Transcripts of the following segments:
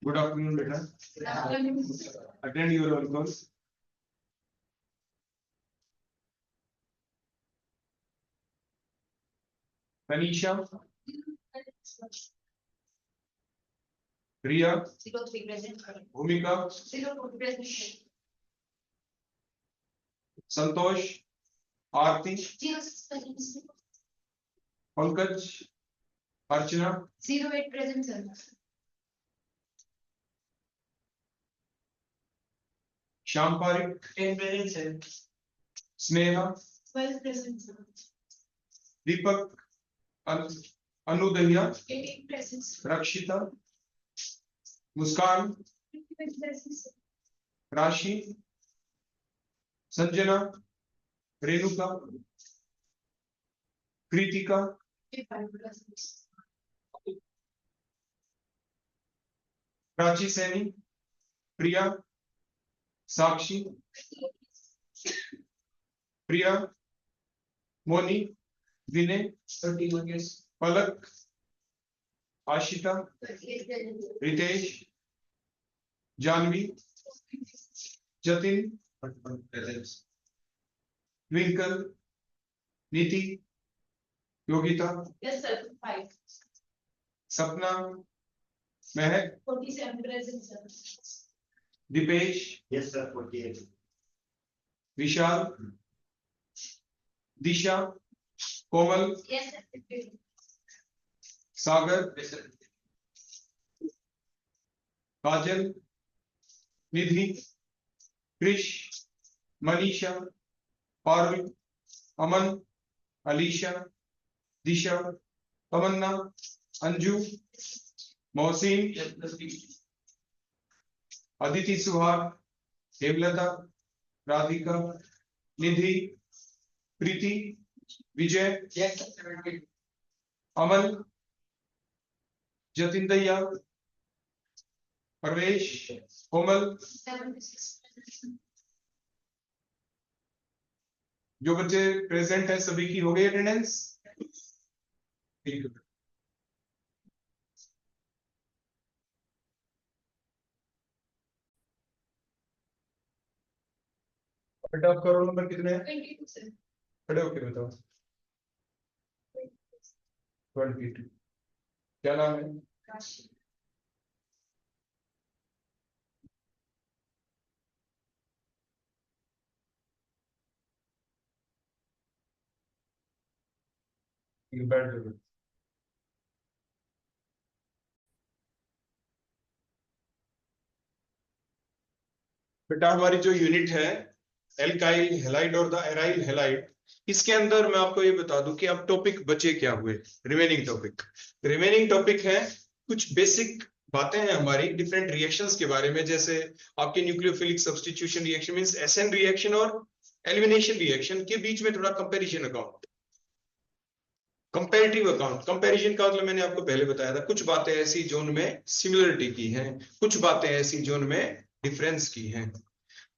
Good afternoon, beta. Attend your roll call. Tanisha, Riya, 03 present. Bhumika, 04 present. Santosh, Aarti, 06 present. Pankaj, Archana, 08 present, sir. Shyam Parekh, 10 present, sir. Sneha, 12 present, sir. Deepak, Anu Dahiya, 18 present, sir. Rakshita, Muskan, 20 present, sir. Rashi, Sanjana, Renuka, Kritika, 5 present, sir. Prachi Saini, Priya, Sakshi, Priya, Moni, Vinay, 31 years, Palak, Ashita, 38 present, sir. Ritesh, Janvi, Jatin, Twinkle, Niti, Yogita, Yes, sir. 5. Sapna, Mehak, 47 present, sir. Dipesh, Yes, sir, 48. Vishal, Disha, Komal, Yes, sir. 50. Sagar, Kajal, Nidhi, Krish, Manisha, Parul, Aman, Alisha, Disha, Tamanna, Anju, Mohsin, Aditi Suhag, Hemlata, Radhika, Nidhi, Preeti, Vijay, Aman, Jatindaya, Parvesh, Komal, 76 present, sir. जो बच्चे present है सभी की हो गई attendance? ठीक है। बेटा आपका रोल नंबर कितने है? 22, sir. खड़े होके बताओ। 22। क्या नाम है? Rashi. ये बैठ जाओ। बेटा हमारी जो यूनिट है एल्काइल हैलाइड और द एराइल हैलाइड, इसके अंदर मैं आपको ये बता दूं कि अब टॉपिक बचे क्या हुए। रिमेनिंग टॉपिक है कुछ बेसिक बातें हैं हमारी डिफरेंट रिएक्शंस के बारे में, जैसे आपके nucleophilic substitution reaction means S N reaction और एलिमिनेशन रिएक्शन के बीच में थोड़ा comparison account, comparative account. Comparison का मतलब मैंने आपको पहले बताया था, कुछ बातें ऐसी जोन में सिमिलरिटी की हैं, कुछ बातें ऐसी जोन में डिफरेंस की हैं।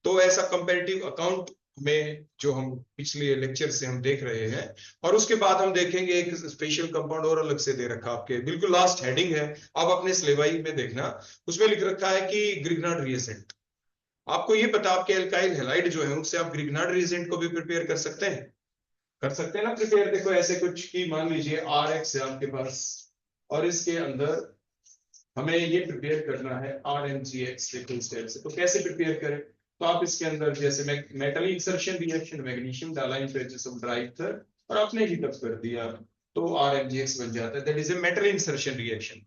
तो ऐसा कंपैरेटिव अकाउंट में जो हम पिछले लेक्चर से हम देख रहे हैं, और उसके बाद हम देखेंगे एक स्पेशल कंपाउंड और अलग से दे रखा आपके बिल्कुल लास्ट हेडिंग है, आप अपने सिलेबस में देखना, उसमें लिख रखा है कि ग्रिग्नार्ड रिएजेंट। आपको ये पता आपके एल्काइल हैलाइड जो है उससे आप ग्रिग्नार्ड रिएजेंट को भी प्रिपेयर कर सकते हैं ना प्रिपेयर। देखो ऐसे कुछ की मान लीजिए RX है आपके पास और इसके अंदर हमें ये प्रिपेयर करना है RMGX स्टेप से, तो कैसे प्रिपेयर करें? तो आप इसके अंदर जैसे मेटल इंसर्शन रिएक्शन, मैग्नीशियम डाला in presence of dry ether और आपने हीट अप कर दिया तो RMGX बन जाता है, that is a metal insertion reaction.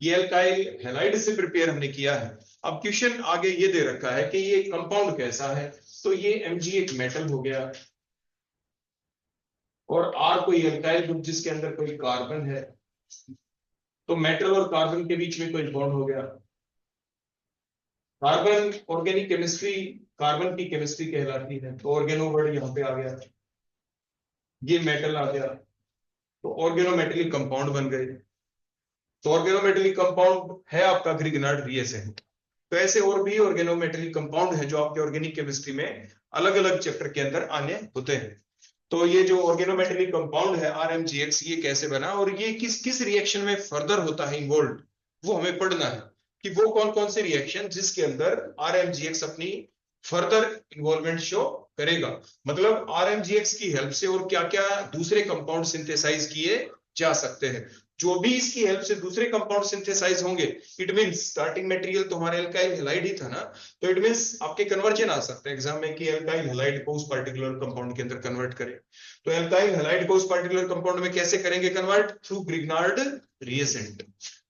ये एल्काइल हैलाइड से प्रिपेयर हमने किया है। अब क्वेश्चन आगे ये दे रखा है कि ये कंपाउंड कैसा है, तो ये Mg एक मेटल हो गया और R कोई एल्काइल ग्रुप जिसके अंदर कोई कार्बन है, तो मेटल और कार्बन के बीच में कोई बॉन्ड हो गया। कार्बन ऑर्गेनिक केमिस्ट्री, कार्बन की केमिस्ट्री कहलाती है, तो ऑर्गेनो वर्ड यहाँ पे आ गया, ये मेटल आ गया, तो ऑर्गेनोमेटेलिक कंपाउंड बन गए। तो ऑर्गेनोमेटेलिक कंपाउंड है आपका ग्रिग्नार्ड रिएजेंट। तो ऐसे और भी ऑर्गेनोमेटेलिक कंपाउंड है जो आपके ऑर्गेनिक केमिस्ट्री में अलग अलग चैप्टर के अंदर आने होते हैं। तो ये जो ऑर्गेनोमेटेलिक कंपाउंड है RMGX, ये कैसे बना और ये किस किस रिएक्शन में फर्दर होता है इन्वॉल्व, वो हमें पढ़ना है। कि वो कौन कौन से रिएक्शन जिसके अंदर RMGX अपनी फर्दर इन्वॉल्वमेंट शो करेगा, मतलब RMGX की हेल्प से और क्या क्या दूसरे कंपाउंड सिंथेसाइज किए जा सकते हैं। जो भी इसकी हेल्प से दूसरे कंपाउंड सिंथेसाइज होंगे, इट मींस स्टार्टिंग मटेरियल तो हमारे एल्काइल हैलाइड ही था ना, तो इट मींस आपके कन्वर्जन आ सकते हैं एग्जाम में कि एल्काइल हैलाइड को उस पर्टिकुलर कंपाउंड के अंदर कन्वर्ट करें। तो एल्काइल हैलाइड को उस पर्टिकुलर कंपाउंड में कैसे करेंगे कन्वर्ट? Through Grignard reagent.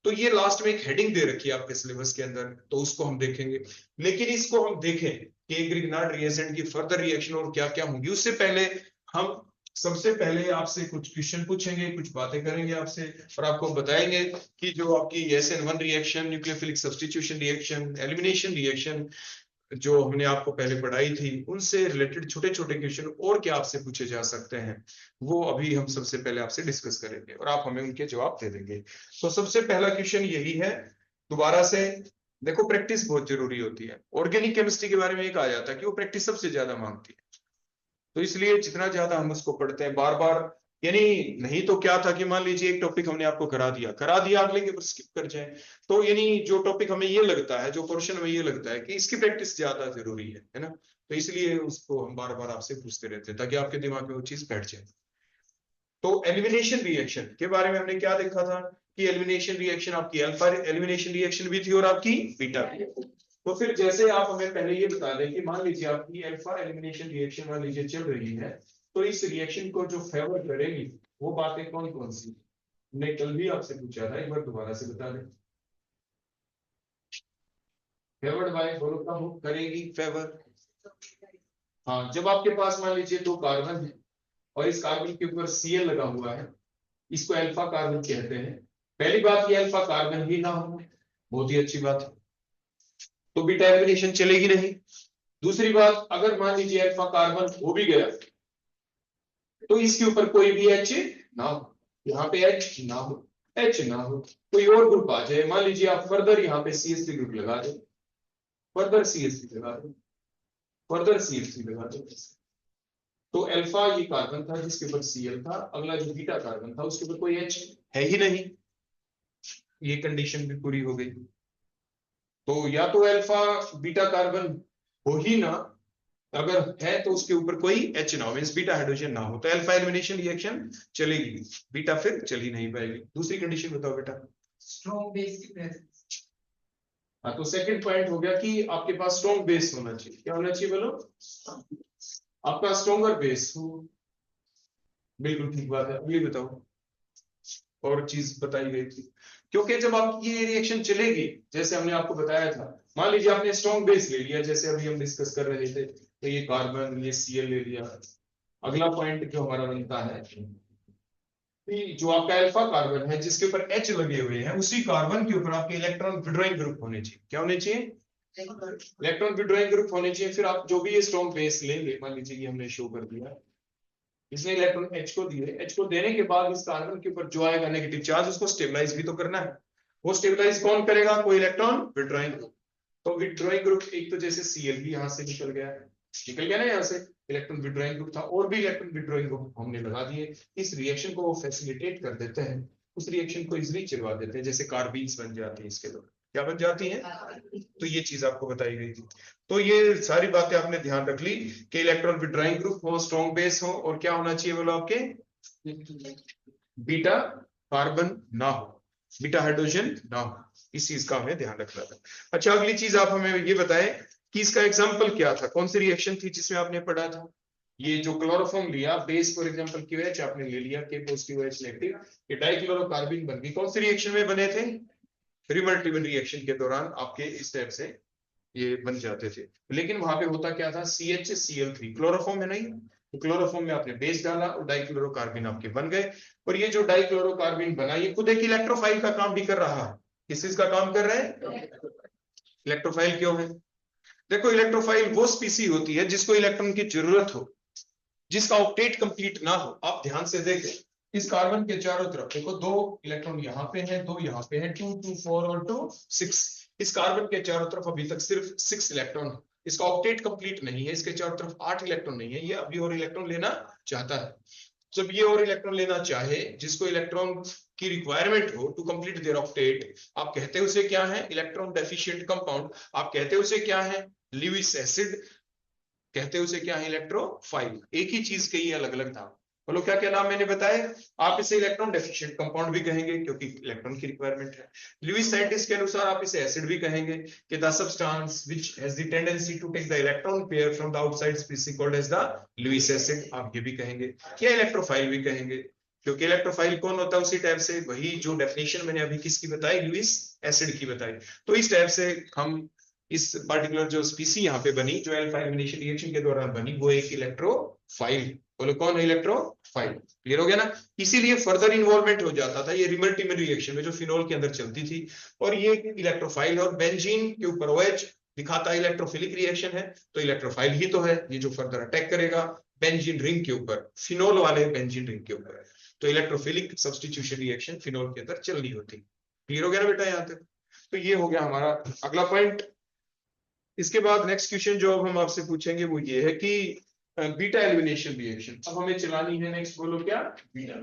तो ये लास्ट में एक हेडिंग दे रखी है आपके सिलेबस के अंदर, तो उसको हम देखेंगे। लेकिन इसको हम देखें कि ग्रिग्नार्ड रिएजेंट की फर्दर रिएक्शन और क्या क्या होंगी, उससे पहले हम सबसे पहले आपसे कुछ क्वेश्चन पूछेंगे, कुछ बातें करेंगे आपसे, और आपको बताएंगे कि जो आपकी SN1 reaction, nucleophilic substitution reaction, elimination reaction जो हमने आपको पहले पढ़ाई थी, उनसे रिलेटेड छोटे छोटे क्वेश्चन और क्या आपसे पूछे जा सकते हैं, वो अभी हम सबसे पहले आपसे डिस्कस करेंगे और आप हमें उनके जवाब दे देंगे। तो सबसे पहला क्वेश्चन यही है, दोबारा से देखो, प्रैक्टिस बहुत जरूरी होती है। ऑर्गेनिक केमिस्ट्री के बारे में एक आ जाता है कि वो प्रैक्टिस सबसे ज्यादा मांगती है, तो इसलिए जितना ज्यादा हम उसको पढ़ते हैं बार बार, यानी नहीं तो क्या था कि मान लीजिए एक टॉपिक हमने आपको करा दिया अगले के ऊपर स्किप कर जाए, तो यानी जो टॉपिक हमें ये लगता है, जो पोर्शन में ये लगता है कि इसकी प्रैक्टिस ज्यादा जरूरी है ना, तो इसलिए उसको हम बार बार आपसे पूछते रहते हैं ताकि आपके दिमाग में वो चीज बैठ जाए। तो एलिमिनेशन रिएक्शन के बारे में हमने क्या देखा था कि एलिमिनेशन रिएक्शन आपकी अल्फा एलिमिनेशन रिएक्शन भी थी और आपकी बीटा भी। तो फिर जैसे आप हमें पहले ये बता दें कि मान लीजिए आपकी अल्फा एलिमिनेशन रिएक्शन मान लीजिए चल रही है, तो इस रिएक्शन को जो फेवर करेगी वो बातें कौन कौन सी? हमने कल भी आपसे पूछा था, एक बार दोबारा से बता दें। फेवर्ड बाय बोलो का वो करेगी फेवर। हाँ, जब आपके पास मान लीजिए दो कार्बन है और इस कार्बन के ऊपर Cl लगा हुआ है, इसको अल्फा कार्बन कहते हैं। पहली बात, ये अल्फा कार्बन ही ना हो, बहुत ही अच्छी बात है, तो बीटा एलिमिनेशन चलेगी नहीं। दूसरी बात, अगर मान लीजिए अल्फा कार्बन हो भी गया तो इसके ऊपर कोई भी H ना हो, यहाँ पे H ना हो, H ना हो, कोई और ग्रुप आ जाए, मान लीजिए आप फर्दर यहाँ पे CH3 ग्रुप लगा दो, फर्दर CH3 लगा दो, फर्दर CH3 लगा दो, तो अल्फा ये कार्बन था जिसके ऊपर Cl था, अगला जो बीटा कार्बन था उसके ऊपर कोई H है ही नहीं, ये कंडीशन भी पूरी हो गई। तो या तो अल्फा बीटा कार्बन हो ही ना, अगर है तो उसके ऊपर कोई H ना हो, मींस बीटा हाइड्रोजन ना हो, तो अल्फा एलिमिनेशन रिएक्शन चलेगी, बीटा फिर चल ही नहीं पाएगी। दूसरी कंडीशन बताओ बेटा। Strong base की presence. हाँ, तो सेकंड पॉइंट हो गया कि आपके पास स्ट्रॉन्ग बेस होना चाहिए। क्या होना चाहिए बोलो? आपका स्ट्रॉन्गर बेस हो, बिल्कुल ठीक बात है। अब ये बताओ, और चीज बताई गई थी, क्योंकि जब आपकी ये रिएक्शन चलेगी, जैसे हमने आपको बताया था, मान लीजिए आपने स्ट्रॉन्ग बेस ले लिया, जैसे अभी हम डिस्कस कर रहे थे, तो ये कार्बन, ये Cl ले लिया। अगला पॉइंट जो हमारा बनता है कि जो आपका अल्फा कार्बन है जिसके ऊपर H लगे हुए हैं, उसी कार्बन के ऊपर आपके इलेक्ट्रॉन विड्रॉइंग ग्रुप होने चाहिए। क्या होने चाहिए? इलेक्ट्रॉन विड्रॉइंग ग्रुप होने चाहिए। फिर आप जो भी ये स्ट्रॉन्ग बेस लेंगे, मान लीजिए ये हमने शो कर दिया, इसने इलेक्ट्रॉन H को दिए, H को देने के बाद इस कार्बन के ऊपर जो आएगा नेगेटिव चार्ज, उसको स्टेबलाइज भी तो करना है। वो स्टेबलाइज कौन करेगा? कोई इलेक्ट्रॉन विड्रॉइंग ग्रुप। तो विड्रॉइंग ग्रुप एक तो जैसे Cl भी यहाँ से निकल गया ना, यहाँ से इलेक्ट्रॉन विड्रॉइंग ग्रुप था, और भी इलेक्ट्रॉन विड्रॉइंग ग्रुप हमने लगा दिए। इस रिएक्शन को वो फैसिलिटेट कर देते हैं, उस रिएक्शन को इजिली चिरवा देते हैं, जैसे कार्बीन्स बन जाती है इसके द्वारा। क्या बन जाती है? तो ये चीज आपको बताई गई थी। तो ये सारी बातें आपने ध्यान रख ली कि इलेक्ट्रॉन विड्रॉइंग ग्रुप हो, स्ट्रॉन्ग बेस हो, और क्या होना चाहिए बोलो आपके? बीटा कार्बन ना हो, बीटा हाइड्रोजन ना हो, इस चीज का हमें ध्यान रखना था। अच्छा, अगली चीज आप हमें ये बताएं कि इसका एग्जाम्पल क्या था, कौन सी रिएक्शन थी जिसमें आपने पढ़ा था? ये जो क्लोरोफॉर्म लिया, बेस फॉर एग्जांपल QH आपने ले लिया, K पॉजिटिव OH नेगेटिव, ये डाइक्लोरोकार्बिन बन गई। कौन सी रिएक्शन में बने थे? रिमल्टिवन रिएक्शन के दौरान आपके इस टाइप से ये बन जाते थे। लेकिन वहां पे होता क्या था? CHCl3 क्लोरोफॉर्म है नहीं, तो क्लोरोफॉर्म में आपने बेस डाला और डाइक्लोरोकार्बिन आपके बन गए। और ये जो डाइक्लोरोकार्बिन बना, ये खुद एक इलेक्ट्रोफाइल का काम भी कर रहा है। किस चीज का काम कर रहे हैं? इलेक्ट्रोफाइल क्यों है? देखो, इलेक्ट्रोफाइल वो स्पीसी होती है जिसको इलेक्ट्रॉन की जरूरत हो, जिसका ऑक्टेट कंप्लीट ना हो। आप ध्यान से देखें, इस कार्बन के चारों तरफ देखो, 2 इलेक्ट्रॉन यहाँ पे हैं, 2 यहाँ पे हैं, 2 2 4 और 2 6। इस कार्बन के चारों तरफ अभी तक सिर्फ 6 इलेक्ट्रॉन, इसका ऑक्टेट कंप्लीट नहीं है, इसके चारों तरफ 8 इलेक्ट्रॉन नहीं है, ये अभी और इलेक्ट्रॉन लेना चाहता है। जब ये और इलेक्ट्रॉन लेना चाहे, जिसको इलेक्ट्रॉन की रिक्वायरमेंट हो टू कंप्लीट देयर ऑक्टेट, आप कहते हैं उसे क्या है, इलेक्ट्रॉन डेफिशिएंट कंपाउंड, आप कहते हैं उसे क्या है, ल्यूइस एसिड, कहते हैं उसे क्या है, इलेक्ट्रोफाइल। एक ही चीज के ये अलग अलग नाम। बोलो क्या क्या नाम मैंने बताए। आप इसे इलेक्ट्रॉन डेफिशिएंट कंपाउंड भी कहेंगे क्योंकि इलेक्ट्रॉन की रिक्वायरमेंट है। लुईस साइंटिस्ट के अनुसार आप इसे एसिड भी कहेंगे कि the substance which has the tendency to take the electron pair from the outside species called as the Lewis acid, आप ये भी कहेंगे। या इलेक्ट्रोफाइल भी कहेंगे क्योंकि इलेक्ट्रोफाइल कौन होता है, उसी टाइप से वही जो डेफिनेशन मैंने अभी किसकी बताई, लुईस एसिड की बताई। तो इस टाइप से हम इस पर्टिकुलर जो स्पीसी यहाँ पे बनी, जो अल्फा एलिमिनेशन रिएक्शन के दौरान बनी, वो एक इलेक्ट्रोफाइल। बोलो कौन है इलेक्ट्रोफाइल। क्लियर हो गया ना। इसीलिए फर्दर इन्वॉल्वमेंट हो जाता था ये रिमल्टीमर रिएक्शन में जो फिनोल के अंदर चलती थी, और ये इलेक्ट्रोफाइल और बेंजीन के ऊपर OH दिखाता है इलेक्ट्रोफिलिक रिएक्शन है, तो इलेक्ट्रोफाइल ही तो है ये जो फर्दर अटैक करेगा बेंजीन रिंग के ऊपर, फिनोल वाले बेंजीन रिंग के ऊपर। तो इलेक्ट्रोफिलिक सब्स्टिट्यूशन रिएक्शन फिनोल के अंदर चल रही होती। क्लियर हो गया ना बेटा यहाँ तक। तो ये हो गया हमारा अगला पॉइंट। इसके बाद नेक्स्ट क्वेश्चन जो अब हम आपसे पूछेंगे वो ये है कि बीटा एलिमिनेशन रिएक्शन अब हमें चलानी है। नेक्स्ट बोलो क्या, बीटा।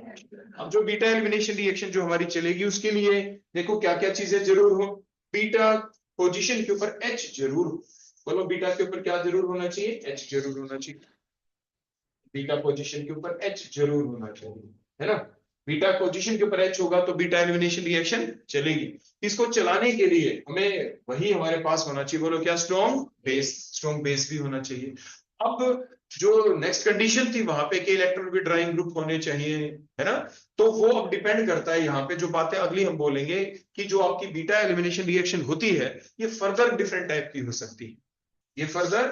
अब जो बीटा एलिमिनेशन रिएक्शन जो हमारी चलेगी उसके लिए देखो क्या क्या चीजें जरूर हो। बीटा पोजीशन के ऊपर H जरूर हो। बोलो बीटा के ऊपर क्या जरूर होना चाहिए, H जरूर होना चाहिए। बीटा पोजीशन के ऊपर H जरूर होना चाहिए, है ना। बीटा पोजीशन के ऊपर H होगा तो बीटा एलिमिनेशन रिएक्शन चलेगी। इसको चलाने के लिए हमें वही हमारे पास होना चाहिए, बोलो क्या, स्ट्रॉन्ग बेस भी होना चाहिए। अब जो नेक्स्ट कंडीशन थी वहां पे कि इलेक्ट्रॉन विथड्राइंग ग्रुप होने चाहिए, है ना। तो वो अब डिपेंड करता है यहाँ पे जो बातें अगली हम बोलेंगे कि जो आपकी बीटा एलिमिनेशन रिएक्शन होती है ये फर्दर डिफरेंट टाइप की हो सकती है, ये फर्दर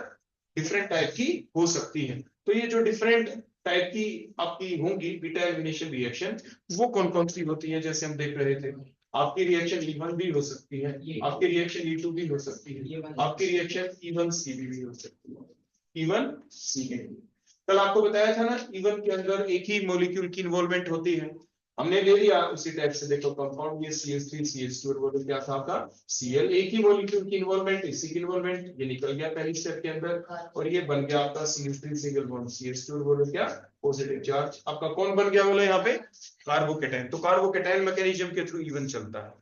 डिफरेंट टाइप की हो सकती है। तो ये जो डिफरेंट टाइप की आपकी होंगी बीटा एलिमिनेशन रिएक्शन, वो कौन कौन सी होती है, जैसे हम देख रहे थे आपकी रिएक्शन E1 भी हो सकती है, आपकी रिएक्शन E2 भी हो सकती है, आपकी रिएक्शन E1CB भी हो सकती है, E1CB। कल आपको बताया था ना E1 के अंदर एक ही मॉलिक्यूल की इन्वॉल्वमेंट होती है, हमने ले लिया उसी टाइप से। देखो कंपाउंड ये CH3 CH2 और वो क्या था आपका Cl, एक ही मॉलिक्यूल की इन्वॉल्वमेंट, इसी की इन्वॉल्वमेंट, ये निकल गया पहली स्टेप के अंदर और ये बन गया आपका CH3 सिंगल बॉन्ड CH2 और वो क्या पॉजिटिव चार्ज। आपका कौन बन गया बोला यहाँ पे, कार्बोकेटाइन। तो कार्बोकेटाइन मैकेनिज्म के थ्रू E1 चलता है।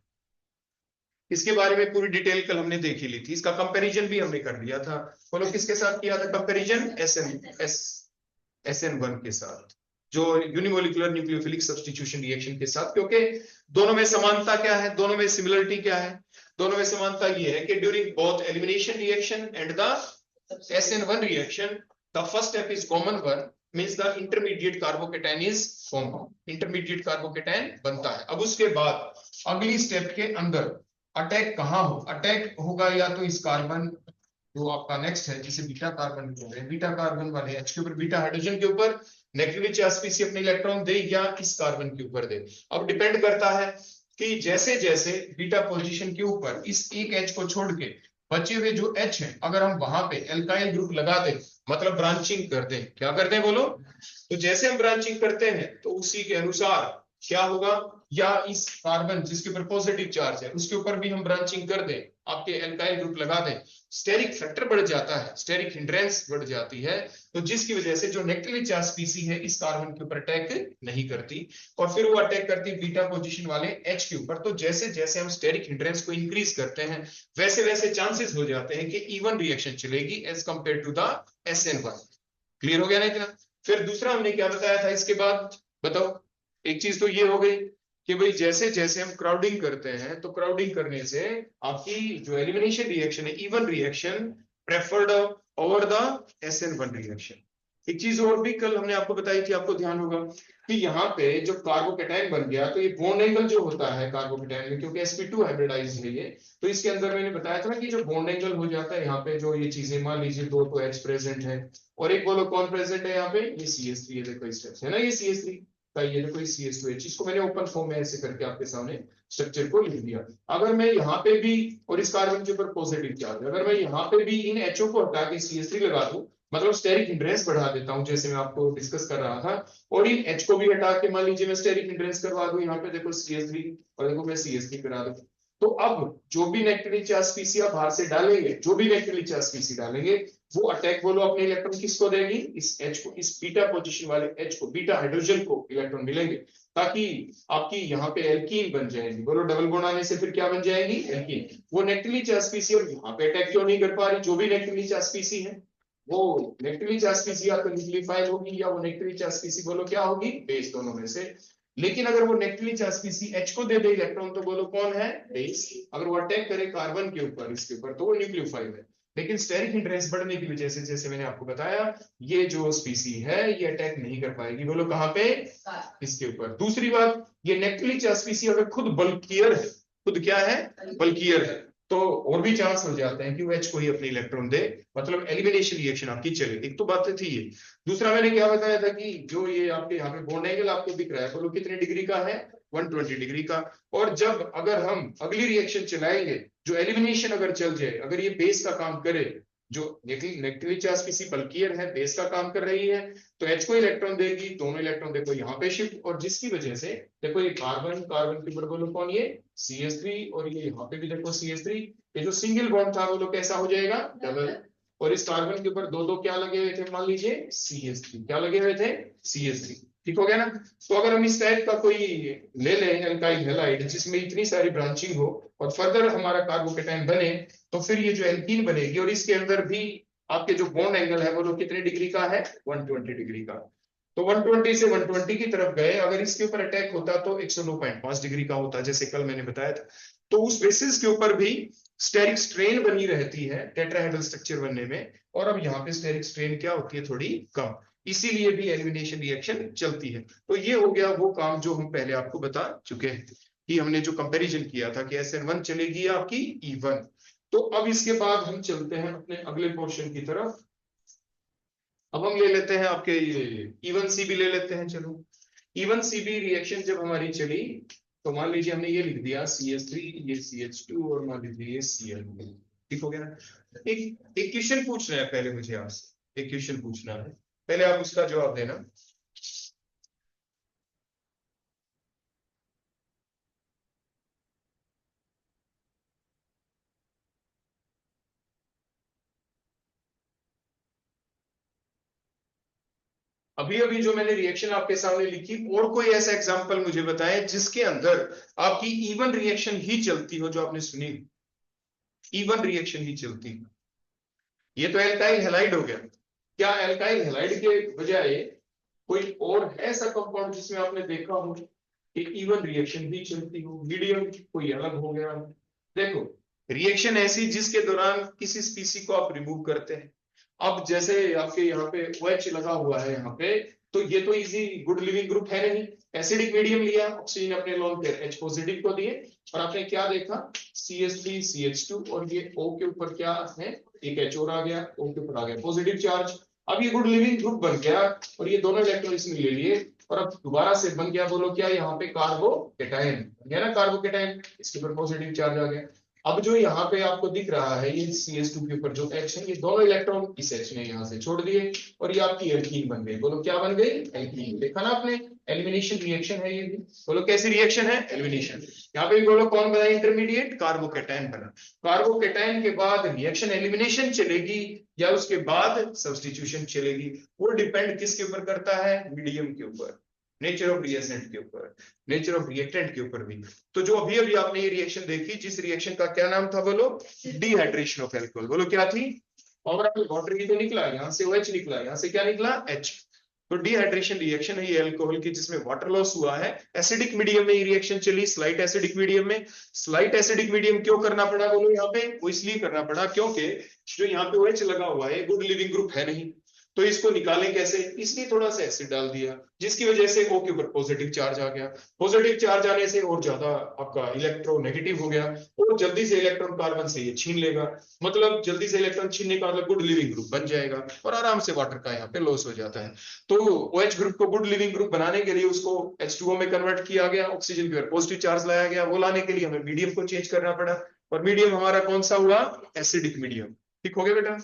इसके बारे में पूरी डिटेल कल हमने देख ही ली थी, इसका कंपैरिजन भी हमने कर लिया था। बोलो किसके साथ किया था कंपैरिजन, SN1 के साथ, जो यूनिमोलिकुलर न्यूक्लियोफिलिक सब्स्टिट्यूशन रिएक्शन के साथ। क्योंकि दोनों में समानता क्या है, दोनों में सिमिलरिटी क्या है, दोनों में समानता ये है कि during both elimination reaction and the SN1 reaction the first step is common one, means the intermediate carbocation is form, intermediate carbocation बनता है। अब उसके बाद अगली स्टेप के अंदर अटैक कहाँ हो, अटैक होगा या तो इस कार्बन जो आपका नेक्स्ट है जिसे बीटा कार्बन बोल रहे हैं, बीटा कार्बन वाले H के ऊपर, बीटा हाइड्रोजन के ऊपर नेगेटिव चार्ज स्पीसी अपने इलेक्ट्रॉन दे या इस कार्बन के ऊपर दे। अब डिपेंड करता है कि जैसे जैसे बीटा पोजीशन के ऊपर इस एक H को छोड़ के बचे हुए जो H है अगर हम वहां पे एल्काइल ग्रुप लगा दें, मतलब ब्रांचिंग कर दें, क्या करते हैं बोलो, तो जैसे हम ब्रांचिंग करते हैं तो उसी के अनुसार क्या होगा, या इस कार्बन जिसके ऊपर पॉजिटिव चार्ज है उसके ऊपर भी हम ब्रांचिंग कर दें, आपके एल्काइल ग्रुप लगा दें, स्टेरिक फैक्टर बढ़ जाता है, स्टेरिक हिंड्रेंस बढ़ जाती है, तो जिसकी वजह से जो नेगेटिवली चार्ज स्पीसी है इस कार्बन के ऊपर अटैक नहीं करती और फिर वो अटैक करती है बीटा पोजीशन वाले H के ऊपर। तो जैसे जैसे हम स्टेरिक हिंड्रेंस को इंक्रीज करते हैं वैसे वैसे चांसेस हो जाते हैं कि E1 रिएक्शन चलेगी as compare to the SN1। Clear हो गया ना इतना। फिर दूसरा हमने क्या बताया था इसके बाद, बताओ। एक चीज तो ये हो गई कि भाई जैसे जैसे हम क्राउडिंग करते हैं तो क्राउडिंग करने से आपकी जो एलिमिनेशन रिएक्शन है E1 reaction preferred over the SN1 reaction. एक चीज और भी कल हमने आपको बताई थी, आपको ध्यान होगा कि यहाँ पे जो कार्बोकेटाइन बन गया तो ये बॉन्ड एंगल जो होता है कार्बोकेटाइन में, क्योंकि sp2 हाइब्रिडाइज है ये, तो इसके अंदर मैंने बताया था ना कि जो बॉन्ड एंगल हो जाता है यहाँ पे जो ये चीजें, मान लीजिए दो तो H प्रेजेंट है और एक बोलो कौन प्रेजेंट है यहाँ पे, ये CH3, ये देखो इस है ना, ये CH3 का, ये देखो CH2H, इसको मैंने ओपन फॉर्म में ऐसे करके आपके सामने स्ट्रक्चर को लिख दिया। अगर मैं यहाँ पे भी और इस कार्बन के ऊपर पॉजिटिव चार्ज, अगर मैं यहाँ पे भी इन HO को हटा के CH3 लगा दूं, मतलब स्टेरिक हिंड्रेंस बढ़ा देता हूं जैसे मैं आपको डिस्कस कर रहा था, और इन H को भी हटा के मान लीजिए मैं स्टेरिक हिंड्रेंस करवा दूं, यहाँ पे देखो CH3 और देखो मैं CH3 करा दूं, तो अब जो भी नेगेटिवली चार्ज स्पीसी आप बाहर से डालेंगे, जो भी नेगेटिवली चार्ज स्पीसी डालेंगे वो अटैक बोलो अपने इलेक्ट्रॉन किसको देगी, इस H को, इस बीटा पोजीशन वाले H को, बीटा हाइड्रोजन को इलेक्ट्रॉन मिलेंगे। ताकि आपकी यहाँ पे एल्कीन बन जाएगी। बोलो डबल बॉन्ड आने से फिर क्या बन जाएगी, एल्कीन। वो नेगेटिवली चार्ज स्पीसी और यहाँ पे अटैक क्यों नहीं कर पा रही, जो भी नेगेटिवली चार्ज स्पीसी है वो नेगेटिवली चार्ज स्पीसी या तो न्यूक्लियोफाइल होगी या वो नेगेटिवली चार्ज स्पीसी बोलो क्या होगी, बेस, दोनों में से। लेकिन अगर वो नेगेटिवली चार्ज स्पीसी H को दे दे इलेक्ट्रॉन तो बोलो कौन है, बेस। अगर वो अटैक करे कार्बन के ऊपर, इसके ऊपर, तो वो न्यूक्लियोफाइल है। लेकिन स्टेरिक इंटरेस्ट बढ़ने की वजह से, जैसे मैंने आपको बताया, ये जो स्पीसी है ये अटैक नहीं कर पाएगी, बोलो कहां पे, इसके ऊपर। दूसरी बात, ये नेगेटिवली चार्ज स्पीसी अगर खुद बल्कियर है, खुद क्या है, बल्कियर है, तो और भी चांस हो जाते हैं कि वो H को ही अपने इलेक्ट्रॉन दे, मतलब एलिमिनेशन रिएक्शन आपकी चले। एक तो बात थी ये। दूसरा मैंने क्या बताया था कि जो ये आपके यहाँ पे बॉन्ड एंगल आपको दिख रहा है, बोलो कितने डिग्री का है, 120 डिग्री का। और जब अगर हम अगली रिएक्शन चलाएंगे, जो एलिमिनेशन अगर चल जाए, अगर ये बेस का काम करे, जो नेगेटिवली चार्ज स्पीसी बल्कियर है, बेस का काम कर रही है, तो H को इलेक्ट्रॉन देगी, दोनों इलेक्ट्रॉन देखो यहाँ पे शिफ्ट, और जिसकी वजह से देखो ये कार्बन, कार्बन के ऊपर बोलो कौन, ये CH3, और ये यहाँ पे भी देखो CH3, ये जो सिंगल बॉन्ड था बोलो कैसा हो जाएगा, डबल। और इस कार्बन के ऊपर दो दो क्या लगे हुए थे, मान लीजिए CH3, क्या लगे हुए थे, CH3, ठीक हो गया ना। तो अगर हम इस टाइप का कोई ले लें एल्काइल हैलाइड जिसमें इतनी सारी ब्रांचिंग हो और फर्दर हमारा कार्बोकेटाइन बने, तो फिर ये जो एल्कीन बनेगी, और इसके अंदर भी आपके जो बॉन्ड एंगल है वो तो कितने डिग्री का है, 120 डिग्री का। तो 120 से 120 की तरफ गए, अगर इसके ऊपर अटैक होता तो 109.5 डिग्री का होता, जैसे कल मैंने बताया था। तो उस बेसिस के ऊपर भी स्टेरिक स्ट्रेन बनी रहती है टेट्राहेड्रल स्ट्रक्चर बनने में, और अब यहाँ पे स्टेरिक स्ट्रेन क्या होती है, थोड़ी कम, इसीलिए भी एलिमिनेशन रिएक्शन चलती है। तो ये हो गया वो काम जो हम पहले आपको बता चुके हैं, कि हमने जो कंपैरिजन किया था कि SN1 चलेगी आपकी E1। तो अब इसके बाद हम चलते हैं अपने अगले पोर्शन की तरफ। अब हम ले लेते हैं आपके E1CB ले लेते हैं। चलो E1CB रिएक्शन जब हमारी चली, तो मान लीजिए हमने ये लिख दिया CH3, ये CH2, और मान लीजिए ये Cl, ठीक हो गया ना। एक क्वेश्चन पूछना है पहले मुझे आपसे, एक क्वेश्चन पूछना है, पहले आप उसका जवाब देना। अभी अभी जो मैंने रिएक्शन आपके सामने लिखी, और कोई ऐसा एग्जांपल मुझे बताएं जिसके अंदर आपकी इवन रिएक्शन ही चलती हो, जो आपने सुनी, इवन रिएक्शन ही चलती। ये तो एल्काइल हैलाइड हो गया। क्या एल्काइल हैलाइड के बजाय कोई और है ऐसा कंपाउंड जिसमें आपने देखा हो कि इवन रिएक्शन भी चलती हो, मीडियम कोई अलग हो गया? देखो, रिएक्शन ऐसी जिसके दौरान किसी स्पीसी को आप रिमूव करते हैं। अब जैसे आपके यहाँ पे OH लगा हुआ है यहाँ पे, तो ये तो इजी गुड लिविंग ग्रुप है नहीं। एसिडिक मीडियम लिया, ऑक्सीजन अपने लोन पेयर H पॉजिटिव को दिए, और आपने क्या देखा, CH3 CH2, और ये O के ऊपर क्या है, एक H और आ गया, O के ऊपर आ गया पॉजिटिव चार्ज। अब ये गुड लिविंग ग्रुप बन गया, और ये दोनों इलेक्ट्रॉन इसमें ले लिए, और अब दोबारा से बन गया, बोलो क्या, यहाँ पे कार्बोकेटाइन बन गया ना, कार्बोकेटाइन, इसके ऊपर पॉजिटिव चार्ज आ गया। अब जो यहाँ पे आपको दिख रहा है ये CH2 के ऊपर जो H है, ये दोनों इलेक्ट्रॉन इस H ने यहाँ से छोड़ दिए, और ये आपकी एल्कीन बन गई। बोलो क्या बन गई, एल्कीन। देखा ना आपने, एलिमिनेशन रिएक्शन है ये भी। बोलो कैसी रिएक्शन है, एलिमिनेशन। यहाँ पे भी बोलो कौन बना इंटरमीडिएट, कार्बोकेटाइन बना। कार्बोकेटाइन के बाद रिएक्शन एलिमिनेशन चलेगी या उसके बाद सब्स्टिट्यूशन चलेगी, वो डिपेंड किसके ऊपर करता है, मीडियम के ऊपर, नेचर ऑफ रिएजेंट के ऊपर, नेचर ऑफ रिएक्टेंट के ऊपर भी। तो जो अभी अभी आपने ये रिएक्शन देखी, जिस रिएक्शन का क्या नाम था, बोलो डिहाइड्रेशन ऑफ अल्कोहल। बोलो क्या थी, और वाटर की तो निकला, यहाँ से OH निकला, यहाँ से क्या निकला, H। तो डिहाइड्रेशन रिएक्शन है ये अल्कोहल की, जिसमें वाटर लॉस हुआ है। एसिडिक मीडियम में ये रिएक्शन चली, स्लाइट एसिडिक मीडियम में। स्लाइट एसिडिक मीडियम क्यों करना पड़ा, बोलो यहाँ पे, वो इसलिए करना पड़ा क्योंकि जो यहाँ पे OH लगा हुआ है गुड लिविंग ग्रुप है नहीं, तो इसको निकालें कैसे, इसलिए थोड़ा सा एसिड डाल दिया, जिसकी वजह से O के ऊपर पॉजिटिव चार्ज आ गया। पॉजिटिव चार्ज आने से और ज्यादा आपका इलेक्ट्रोनेगेटिव हो गया, और जल्दी से इलेक्ट्रॉन कार्बन से ये छीन लेगा, मतलब जल्दी से इलेक्ट्रॉन छीनने का मतलब गुड लिविंग ग्रुप बन जाएगा, और आराम से वाटर का यहाँ पे लॉस हो जाता है। तो OH ग्रुप को गुड लिविंग ग्रुप बनाने के लिए उसको H2O में कन्वर्ट किया गया, ऑक्सीजन के ऊपर पॉजिटिव चार्ज लाया गया, वो लाने के लिए हमें मीडियम को चेंज करना पड़ा, और मीडियम हमारा कौन सा हुआ, एसिडिक मीडियम। ठीक हो गया बेटा।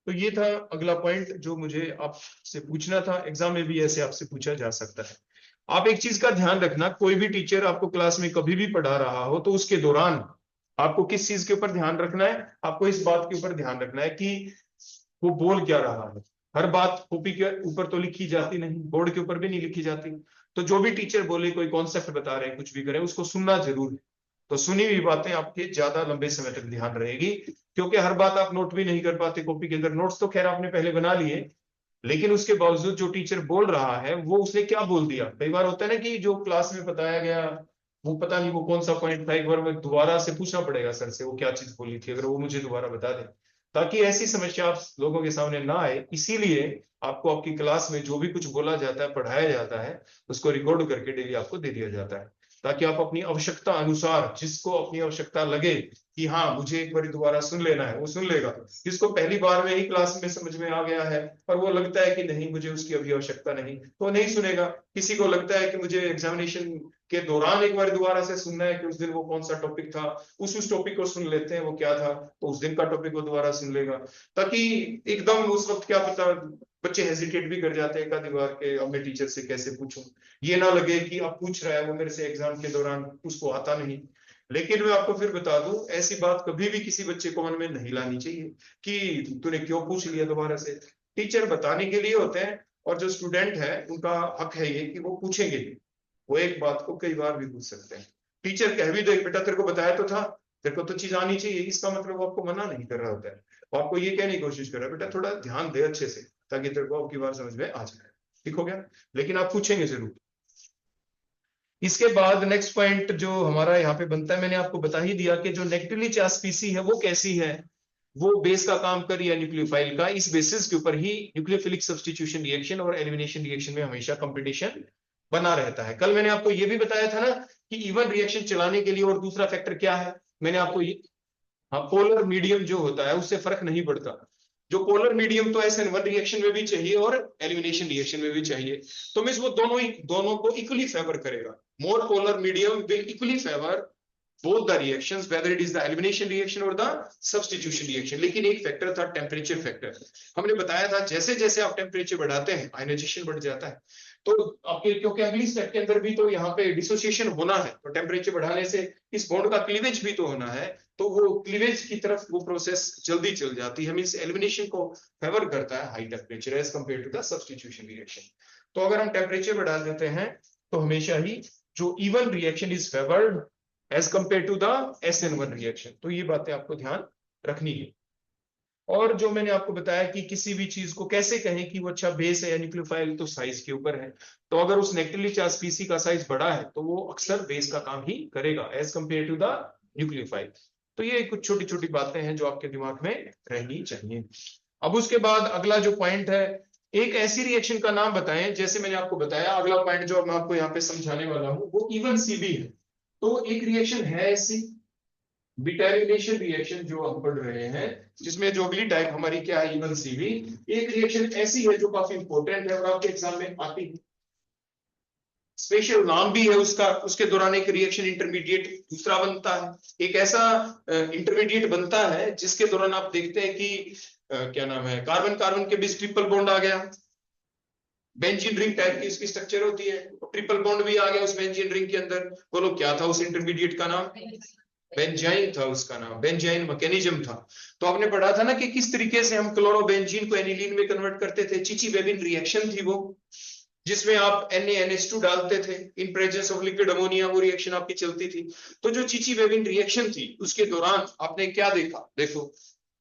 तो ये था अगला पॉइंट जो मुझे आपसे पूछना था, एग्जाम में भी ऐसे आपसे पूछा जा सकता है। आप एक चीज का ध्यान रखना, कोई भी टीचर आपको क्लास में कभी भी पढ़ा रहा हो तो उसके दौरान आपको किस चीज के ऊपर ध्यान रखना है, आपको इस बात के ऊपर ध्यान रखना है कि वो बोल क्या रहा है। हर बात कॉपी के ऊपर तो लिखी जाती नहीं, बोर्ड के ऊपर भी नहीं लिखी जाती, तो जो भी टीचर बोले, कोई कॉन्सेप्ट बता रहे हैं, कुछ भी करें, उसको सुनना जरूर है। तो सुनी हुई बातें आपके ज्यादा लंबे समय तक ध्यान रहेगी, क्योंकि हर बात आप नोट भी नहीं कर पाते कॉपी के अंदर। नोट्स तो खैर आपने पहले बना लिए, लेकिन उसके बावजूद जो टीचर बोल रहा है वो उसने क्या बोल दिया। कई बार होता है ना कि जो क्लास में बताया गया वो पता नहीं वो कौन सा पॉइंट था, एक बार मैं दोबारा से पूछना पड़ेगा सर से वो क्या चीज बोली थी, अगर वो मुझे दोबारा बता दे, ताकि ऐसी समस्या आप लोगों के सामने ना आए। इसीलिए आपको आपकी क्लास में जो भी कुछ बोला जाता है, पढ़ाया जाता है, उसको रिकॉर्ड करके डेली आपको दे दिया जाता है, ताकि आप अपनी आवश्यकता अनुसार, जिसको अपनी आवश्यकता लगे कि हाँ मुझे एक बार दोबारा सुन लेना है, वो सुन लेगा। जिसको पहली बार में ही क्लास में समझ में आ गया है और वो लगता है कि नहीं मुझे उसकी अभी आवश्यकता नहीं, तो नहीं सुनेगा। किसी को लगता है कि मुझे एग्जामिनेशन के दौरान एक बार दोबारा से सुनना है कि उस दिन वो कौन सा टॉपिक था, उस टॉपिक को सुन लेते हैं वो क्या था, तो उस दिन का टॉपिक वो दोबारा सुन लेगा। ताकि एकदम उस वक्त क्या पता, बच्चे हेजिटेट भी कर जाते हैं एक आधी बार के अब मैं टीचर से कैसे पूछूं, ये ना लगे कि अब पूछ रहा है वो मेरे से एग्जाम के दौरान, उसको आता नहीं। लेकिन मैं आपको फिर बता दूं, ऐसी बात कभी भी किसी बच्चे को मन में नहीं लानी चाहिए कि तूने क्यों पूछ लिया दोबारा से। टीचर बताने के लिए होते हैं, और जो स्टूडेंट है उनका हक है ये कि वो पूछेंगे भी। वो एक बात को कई बार भी पूछ सकते हैं। टीचर कह भी दे बेटा तेरे को बताया तो था, तेरे को तो चीज आनी चाहिए, इसका मतलब वो आपको मना नहीं कर रहा होता है, वो आपको ये कहने की कोशिश कर रहा है बेटा थोड़ा ध्यान दे अच्छे से, ताकि तेरे को आपकी बात समझ में आ जाए। ठीक हो गया, लेकिन आप पूछेंगे जरूर। इसके बाद नेक्स्ट पॉइंट जो हमारा यहाँ पे बनता है, मैंने आपको बता ही दिया कि जो नेगेटिवली चार्ज स्पीसी है वो कैसी है, वो बेस का काम कर रही है न्यूक्लियोफाइल का। इस बेसिस के ऊपर ही न्यूक्लियोफिलिक सब्स्टिट्यूशन रिएक्शन और एलिमिनेशन रिएक्शन में हमेशा कंपटीशन बना रहता है। कल मैंने आपको ये भी बताया था ना कि इवन रिएक्शन चलाने के लिए और दूसरा फैक्टर क्या है, मैंने आपको ये, हाँ पोलर मीडियम जो होता है उससे फर्क नहीं पड़ता। जो पोलर मीडियम तो SN1 रिएक्शन में भी चाहिए और एलिमिनेशन रिएक्शन में भी चाहिए, तो मींस वो दोनों को इक्वली फेवर करेगा। More polar medium will equally favour both the reactions whether it is the elimination reaction or the substitution reaction। लेकिन एक फैक्टर था टेम्परेचर फैक्टर। हमने बताया था जैसे जैसे आप टेम्परेचर बढ़ाते हैं आयनाइजेशन बढ़ जाता है। तो आपके क्योंकि अगली स्टेप के अंदर भी तो यहाँ पे डिसोसिएशन होना है, तो टेम्परेचर बढ़ाने से इस बॉन्ड का क्लीवेज भी तो होना है, तो वो क्लीवेज की तरफ वो प्रोसेस जल्दी चल जाती है। मींस एलिमिनेशन को फेवर करता है high temperature as compare to the substitution reaction. तो अगर हम टेम्परेचर बढ़ा देते हैं तो हमेशा ही जो E one reaction is favoured as compare to the SN1 reaction. तो ये बातें आपको ध्यान रखनी है। और जो मैंने आपको बताया कि किसी भी चीज को कैसे कहें कि वो अच्छा बेस है या न्यूक्लियोफाइल, तो साइज के ऊपर है। तो अगर उस नेगेटिवली चार्ज स्पीसी का साइज बड़ा है तो वो अक्सर बेस का काम ही करेगा as compare to the nucleophile. तो ये कुछ छोटी छोटी बातें हैं जो आपके दिमाग में रहनी चाहिए। अब उसके बाद अगला जो पॉइंट है, एक ऐसी रिएक्शन का नाम बताएं, जैसे मैंने आपको बताया अगला पॉइंट जो मैं आपको यहाँ पे समझाने वाला हूँ वो इवन CB है। तो एक रिएक्शन है ऐसी बिटैरिनेशन रिएक्शन जो हम पढ़ रहे हैं, जिसमें जो अगली टाइप हमारी क्या है इवन CB। एक रिएक्शन ऐसी है जो काफी इंपॉर्टेंट है और आपके एग्जाम में आती है, स्पेशल नाम भी है उसका। उसके दौरान एक रिएक्शन इंटरमीडिएट दूसरा बनता है, एक ऐसा इंटरमीडिएट बनता है जिसके दौरान आप देखते हैं कि क्या नाम है, कार्बन कार्बन के बीच ट्रिपल बॉन्ड आ गया, बेंजीन रिंग टाइप की इसकी स्ट्रक्चर होती है, ट्रिपल बॉन्ड भी आ गया उस बेंजीन रिंग के अंदर। बोलो क्या था उस इंटरमीडिएट का नाम? बेंजाइन था उसका नाम, बेंजाइन मैकेनिज्म था। तो आपने पढ़ा था ना कि किस तरीके से हम क्लोरोबेंजीन को एनिलीन में कन्वर्ट करते थे। चिची-वेबिन रिएक्शन थी वो, जिसमें आप NaNH2 डालते थे in presence of liquid ammonia, वो रिएक्शन आपकी चलती थी। तो जो चिची-वेबिन रिएक्शन थी उसके दौरान आपने क्या देखा, देखो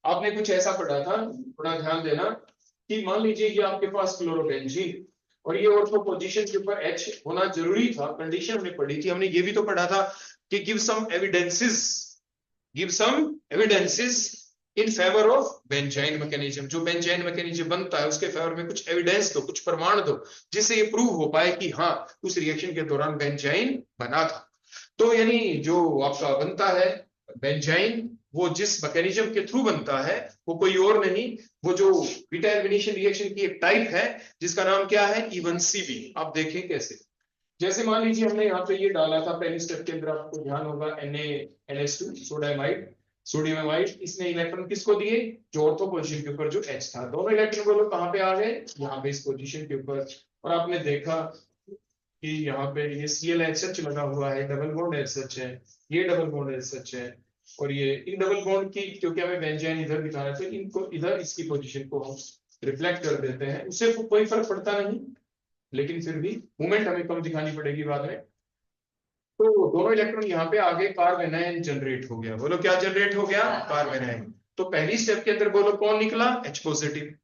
आपने कुछ ऐसा पढ़ा था, थोड़ा ध्यान देना कि मान लीजिए ये आपके पास क्लोरोबेंजीन और ये ऑर्थो पोजीशन के ऊपर H होना जरूरी था, कंडीशन हमने पढ़ी थी। हमने ये भी तो पढ़ा था कि give some evidences in favour of benzyne mechanism. जो बेंजाइन मैकेनिज्म बनता है उसके फेवर में कुछ एविडेंस दो, कुछ प्रमाण दो, जिससे ये प्रूव हो पाए कि हाँ उस रिएक्शन के दौरान बेंजाइन बना था। तो यानी जो आपका बनता है बेंजाइन, वो जिस मैकेनिज्म के थ्रू बनता है वो कोई और नहीं, वो जो बीटा एलिमिनेशन रिएक्शन की एक टाइप है जिसका नाम क्या है इवन CB। आप देखें कैसे, जैसे मान लीजिए हमने यहाँ पे ये डाला था पहले स्टेप के अंदर, आपको ध्यान होगा NaNH2 सोडियम एमाइड। इसने इलेक्ट्रॉन किसको दिए? जो ऑर्थो पोजीशन के ऊपर जो H था। दोनों इलेक्ट्रॉन बोलो कहाँ पे आ गए? यहाँ पे इस पोजीशन के ऊपर। और आपने देखा कि यहाँ पे ये ClHH लगा हुआ है, डबल बॉन्ड SH है, ये डबल बॉन्ड SH है, और ये इन डबल बॉन्ड की क्योंकि हमें बेंजाइन इधर दिखाना है तो इनको इधर इसकी पोजीशन को हम रिफ्लेक्ट कर देते हैं, उससे कोई फर्क पड़ता नहीं। लेकिन फिर भी मूवमेंट हमें कम दिखानी पड़ेगी बाद में। तो दोनों इलेक्ट्रॉन यहाँ पे आगे कार्बन आयन जनरेट हो गया। बोलो क्या जनरेट हो गया? Carbon ion. तो पहली स्टेप के अंदर बोलो कौन निकला? H positive.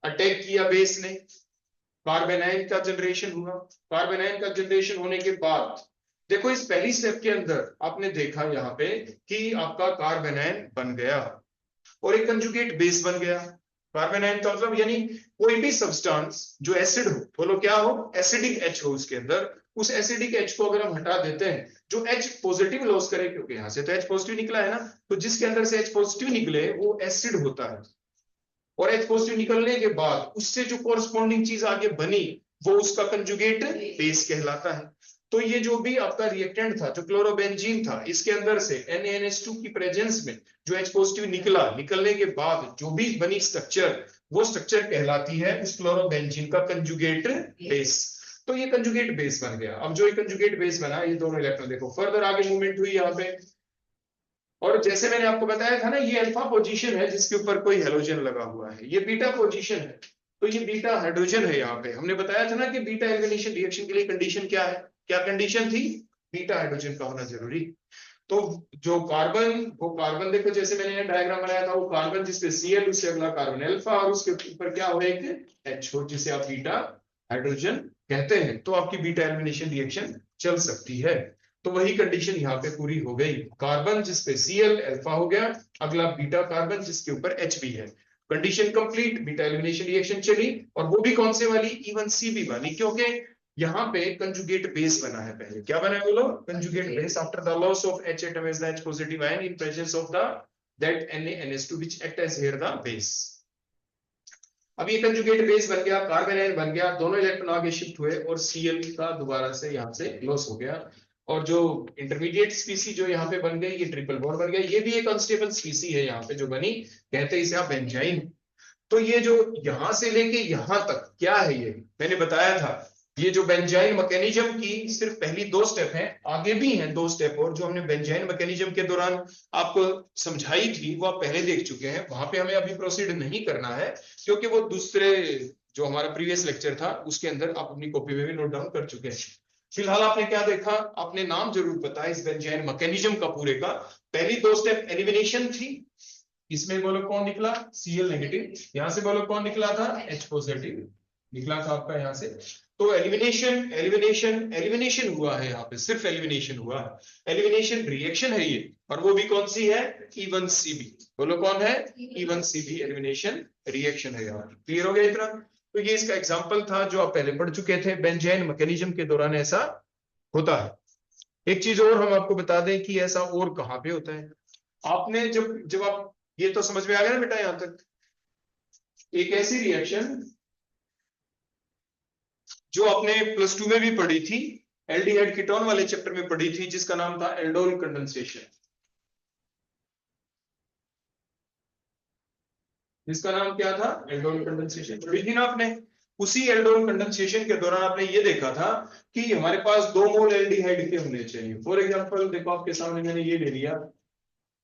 अटैक किया बेस ने, कार्बन आयन का जनरेशन हुआ। कार्बन आयन का जनरेशन होने के बाद देखो इस पहली स्टेप के अंदर आपने देखा यहाँ पे कि आपका कार्बन आयन बन गया और एक कंजुगेट बेस बन गया। कार्बन आयन का मतलब यानी कोई भी सब्सटेंस जो एसिड हो, बोलो क्या हो? एसिडिक H हो उसके अंदर, उस एसिडिक H को अगर हम हटा देते हैं, जो H पॉजिटिव लॉस करे, क्योंकि यहां से तो H पॉजिटिव निकला है ना, तो जिसके अंदर से H पॉजिटिव निकले वो एसिड होता है। और H पॉजिटिव निकलने के बाद उससे जो कोरस्पॉन्डिंग चीज आगे बनी वो उसका कंजुगेट बेस कहलाता है। तो ये जो भी आपका रिएक्टेंट था, जो क्लोरोबेंजीन था, इसके अंदर से NaNH2 की प्रेजेंस में जो H पॉजिटिव निकला, निकलने के बाद जो भी बनी स्ट्रक्चर, वो स्ट्रक्चर कहलाती है उस क्लोरोबेंजीन का कंजुगेट बेस। तो ये कंजुगेट बेस बन गया। अब जो ये कंजुगेट बेस बना, ये दोनों इलेक्ट्रॉन देखो फर्दर आगे मूवमेंट हुई यहाँ पे, और जैसे मैंने आपको बताया था ना, ये अल्फा पोजीशन है जिसके ऊपर कोई हेलोजन लगा हुआ है, ये बीटा पोजीशन है, तो ये बीटा हाइड्रोजन है। यहाँ पे हमने बताया था ना कि बीटा एलिमिनेशन रिएक्शन के लिए कंडीशन क्या है? क्या कंडीशन थी? बीटा हाइड्रोजन का होना जरूरी। तो जो कार्बन, वो कार्बन देखो जैसे मैंने डायग्राम बनाया था, वो कार्बन जिसपे Cl, उससे अगला कार्बन अल्फा, और उसके ऊपर क्या हो एक H हो, जिसे आप बीटा हाइड्रोजन कहते हैं। तो आपकी बीटा एलिमिनेशन रिएक्शन चल सकती है। तो वही कंडीशन यहाँ पे पूरी हो गई। कार्बन जिसपे Cl अल्फा हो गया, अगला बीटा कार्बन जिसके ऊपर H भी है, condition complete, beta elimination reaction चली। और वो भी कौन से वाली? E1CB वाली, क्योंकि यहाँ पे कंजुगेट बेस बना है। पहले क्या बना है बोलो? Conjugate base. After the loss of H atom as the H positive ion in presence of the that NaNH2 which act as here the base। अब ये कंजुगेट बेस बन गया, कार्बन आयन बन गया, दोनों इलेक्ट्रॉन आगे शिफ्ट हुए और Cl का दोबारा से यहाँ से लॉस हो गया। और जो इंटरमीडिएट स्पीसी जो यहाँ पे बन गई, ये ट्रिपल बॉन्ड बन गया। ये भी एक अनस्टेबल स्पीसी है यहाँ पे जो बनी, कहते हैं इसे आप बेंजाइन। तो ये जो यहां से लेके यहां तक क्या है, ये मैंने बताया था, ये जो बेंजाइन मैकेनिज्म की सिर्फ पहली 2 स्टेप है, आगे भी हैं 2 स्टेप और, जो हमने बेंजाइन मैकेनिज्म के दौरान आपको समझाई थी, वो आप पहले देख चुके हैं। वहां पे हमें अभी प्रोसीड नहीं करना है, क्योंकि वो दूसरे जो हमारा प्रीवियस लेक्चर था उसके अंदर आप अपनी कॉपी में भी नोट डाउन कर चुके हैं। फिलहाल आपने क्या देखा? आपने नाम जरूर पता है इस बेंजाइन मैकेनिज्म का पूरे का। पहली 2 स्टेप एलिमिनेशन थी, इसमें बोलो कौन निकला? Cl negative. यहां से बोलो कौन निकला था? H पॉजिटिव निकला था आपका यहाँ से। तो एलिमिनेशन एलिमिनेशन एलिमिनेशन हुआ है, यहाँ पे सिर्फ एलिमिनेशन हुआ है। एलिमिनेशन रिएक्शन है ये, और वो भी कौन सी है? E1CB। बोलो कौन है? E1CB एलिमिनेशन रिएक्शन है यहाँ। क्लियर हो गया इतना? तो ये इसका एग्जाम्पल था जो आप पहले पढ़ चुके थे, बेंजाइन मैकेनिज्म के दौरान ऐसा होता है। एक चीज और हम आपको बता दें कि ऐसा और कहाँ पे होता है। आपने जब आप, ये तो समझ में आ गया ना बेटा यहां तक? एक ऐसी रिएक्शन जो आपने +2 में भी पढ़ी थी, एल्डिहाइड कीटोन वाले चैप्टर में पढ़ी थी, जिसका नाम था एल्डोल कंडेंसेशन। जिसका नाम क्या था? एल्डोल कंडेंसेशन पढ़ी थी ना आपने। उसी एल्डोल कंडेंसेशन के दौरान आपने ये देखा था कि हमारे पास 2 मोल एल्डिहाइड के होने चाहिए। फॉर एग्जांपल देखो आपके सामने मैंने ये ले लिया,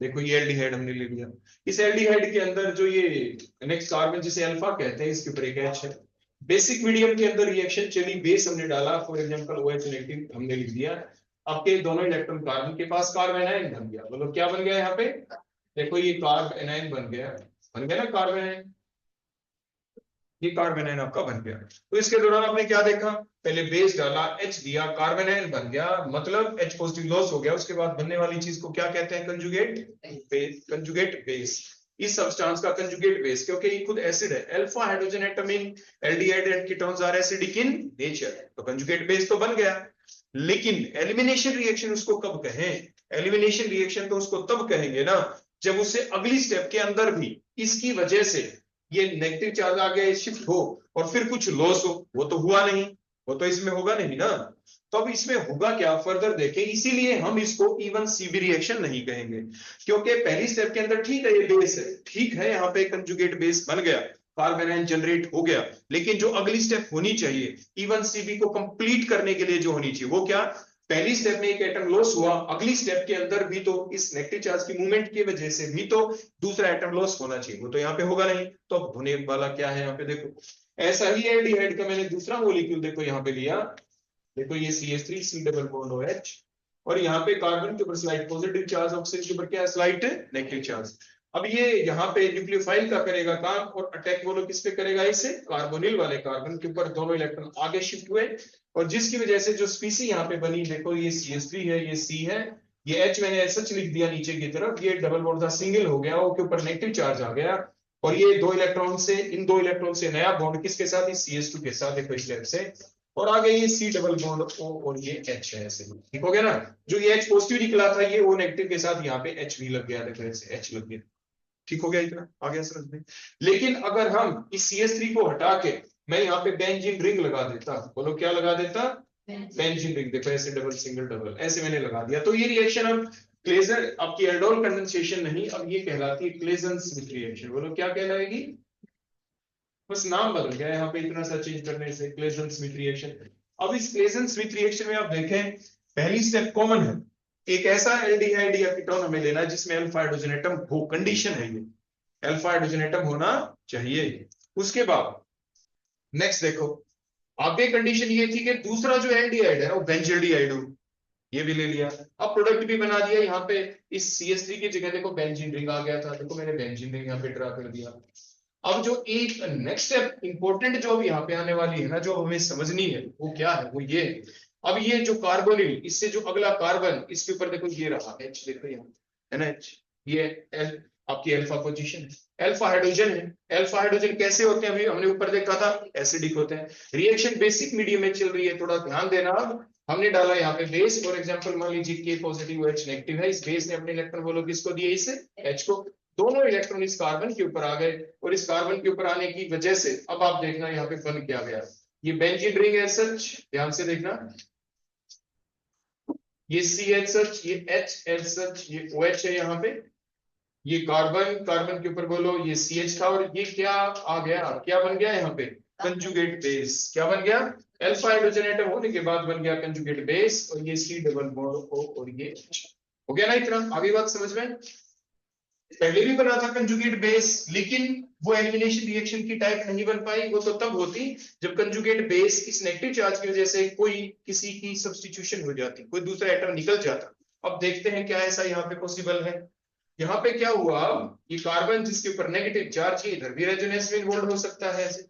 देखो ये एल्डिहाइड हमने ले लिया। इस एल्डिहाइड के अंदर जो ये नेक्स्ट कार्बन जिसे अल्फा कहते हैं, इसके ऊपर एक H है। बेसिक मीडियम के अंदर रिएक्शन चली, बेस हमने डाला, फॉर एग्जांपल OH नेगेटिव हमने लिख दिया। आपके दोनों इलेक्ट्रॉन कार्बन के पास कार्बन आयन बन गया। बोलो क्या बन गया यहाँ पे? देखो ये कार्बन आयन बन गया ना कार्बन आयन, ये कार्बन आयन आपका बन गया। तो इसके दौरान आपने क्या देखा? पहले बेस डाला, H दिया, कार्बन आयन बन गया, मतलब H पॉजिटिव लॉस हो गया। उसके बाद बनने वाली चीज को क्या कहते हैं? Conjugate base. कंजुगेट बेस, इस सब्सटेंस का कंजुगेट बेस, क्योंकि ये खुद एसिड है। Alpha hydrogen atom in aldehyde and ketones are acidic in nature, तो कंजुगेट बेस तो बन गया। लेकिन एलिमिनेशन रिएक्शन उसको कब कहें? एलिमिनेशन रिएक्शन तो उसको तब कहेंगे ना जब उससे अगली स्टेप के अंदर भी इसकी वजह से ये नेगेटिव चार्ज आगे शिफ्ट हो और फिर कुछ लॉस हो। वो तो हुआ नहीं, वो तो इसमें होगा नहीं ना। तो अब इसमें होगा क्या, फर्दर देखें। इसीलिए हम इसको E1CB रिएक्शन नहीं कहेंगे, क्योंकि पहली स्टेप के अंदर ठीक है, ये बेस है, ठीक है, यहाँ पे कंजुगेट बेस बन गया, कार्बन आयन जनरेट हो गया। लेकिन जो अगली स्टेप होनी चाहिए E1CB को कंप्लीट करने के लिए, जो होनी चाहिए वो क्या? पहली स्टेप में एक एटम लॉस हुआ, अगली स्टेप के अंदर भी तो इस नेगेटिव चार्ज की मूवमेंट की वजह से भी तो दूसरा एटम लॉस होना चाहिए। वो तो यहाँ पे होगा नहीं। तो अब होने वाला क्या है यहाँ पे देखो, ऐसा ही एल्डिहाइड का मैंने दूसरा मॉलिक्यूल देखो यहाँ पे लिया, देखो ये CH3 C double bond OH, और यहाँ पे कार्बन के ऊपर स्लाइट पॉजिटिव चार्ज, ऑक्सीजन के ऊपर क्या स्लाइट नेगेटिव चार्ज। अब ये यहाँ पे न्यूक्लियोफाइल का करेगा काम, और अटैक बोलो किस पे करेगा, इसे कार्बोनिल वाले कार्बन के ऊपर दोनों इलेक्ट्रॉन आगे शिफ्ट हुए, और जिसकी वजह से जो स्पीसी यहाँ पे बनी, देखो ये CH3 है, ये C है, ये H मैंने सच लिख दिया नीचे की तरफ, ये डबल बॉन्ड था सिंगल हो गया, उसके ऊपर नेगेटिव चार्ज आ गया, और ये दो इलेक्ट्रॉन से, इन दो इलेक्ट्रॉन से नया बॉन्ड किसके साथ, इस CH2 के साथ, देखो इस टाइप से, और आगे ये C डबल बॉन्ड O और ये H है, ऐसे ठीक हो गया ना। जो ये H पॉजिटिव निकला था, ये O नेगेटिव के साथ यहाँ पे H भी लग गया, देखो ऐसे H लग गया, ठीक हो गया, इतना आ गया समझ में। लेकिन अगर हम इस CH3 को हटा के मैं यहाँ पे बेंजीन रिंग लगा देता, बोलो क्या लगा देता, बेंजीन रिंग, देखो ऐसे डबल सिंगल डबल ऐसे मैंने लगा दिया, तो ये रिएक्शन अब क्लेजर, आपकी एल्डोल कंडेंसेशन नहीं, अब ये कहलाती है क्लेजन-स्मिथ रिएक्शन। बोलो क्या कहलाएगी, बस नाम बदल गया यहाँ पे इतना सा चेंज करने से, क्लेजन-स्मिथ रिएक्शन। अब इस क्लेजन-स्मिथ रिएक्शन में आप देखें, पहली स्टेप कॉमन है, एक ऐसा एल्डिहाइड या कीटोन हमें लेना है जिसमें अल्फा हाइड्रोजन एटम हो, कंडीशन है ये, अल्फा हाइड्रोजन एटम होना चाहिए। उसके बाद नेक्स्ट देखो, आगे कंडीशन ये थी कि दूसरा जो एल्डिहाइड है वो बेंजील्डिहाइड हो, ये भी ले लिया। अब प्रोडक्ट भी बना दिया, यहाँ पे इस CH3 की जगह देखो बेंजीन रिंग आ गया था, देखो मैंने बेंजीन रिंग यहाँ पे ड्रा कर दिया। अब जो एक नेक्स्ट स्टेप इंपॉर्टेंट जो अब यहाँ पे आने वाली है ना, जो हमें समझनी है, वो क्या है, वो ये, अब ये जो कार्बोनिल, इससे जो अगला कार्बन, इसके ऊपर देखो ये रहा H, देखो यहाँ है ना H, ये आपकी अल्फा पोजीशन है, अल्फा हाइड्रोजन है। अल्फा हाइड्रोजन कैसे होते हैं, अभी हमने ऊपर देखा था, एसिडिक होते हैं। रिएक्शन बेसिक मीडियम में चल रही है, थोड़ा ध्यान देना। अब हमने डाला यहाँ पे बेस, फॉर एग्जांपल मान लीजिए K पॉजिटिव OH नेगेटिव है, इस बेस ने अपने इलेक्ट्रॉन बोलो किसको दिए, इसे H को, दोनों इलेक्ट्रॉन इस कार्बन के ऊपर आ गए, और इस कार्बन के ऊपर आने की वजह से अब आप देखना यहाँ पे बन क्या गया, ये बेंजीन रिंग है सच, ध्यान से देखना, ये CH सच, ये HL सच, ये OH है यहाँ पे, ये कार्बन, कार्बन के ऊपर बोलो ये CH था, और ये क्या आ गया, क्या बन गया यहाँ पे, कंजुगेट बेस, क्या बन गया, अल्फा हाइड्रोजन एटम होने के बाद बन गया कंजुगेट बेस, और ये C डबल बॉन्ड O और ये H हो गया ना। इतना आगे बात समझ में, पहले भी बना था कंजुगेट बेस, लेकिन वो एलिमिनेशन रिएक्शन की टाइप नहीं बन पाई, वो तो तब होती जब कंजुगेट बेस इस नेगेटिव चार्ज की वजह से कोई किसी की सब्स्टिट्यूशन हो जाती, कोई दूसरा एटम निकल जाता। अब देखते हैं क्या ऐसा यहाँ पे पॉसिबल है। यहाँ पे क्या हुआ, ये कार्बन जिसके ऊपर नेगेटिव चार्ज है, इधर भी रेजोनेंस में इन्वॉल्व हो सकता है ऐसे,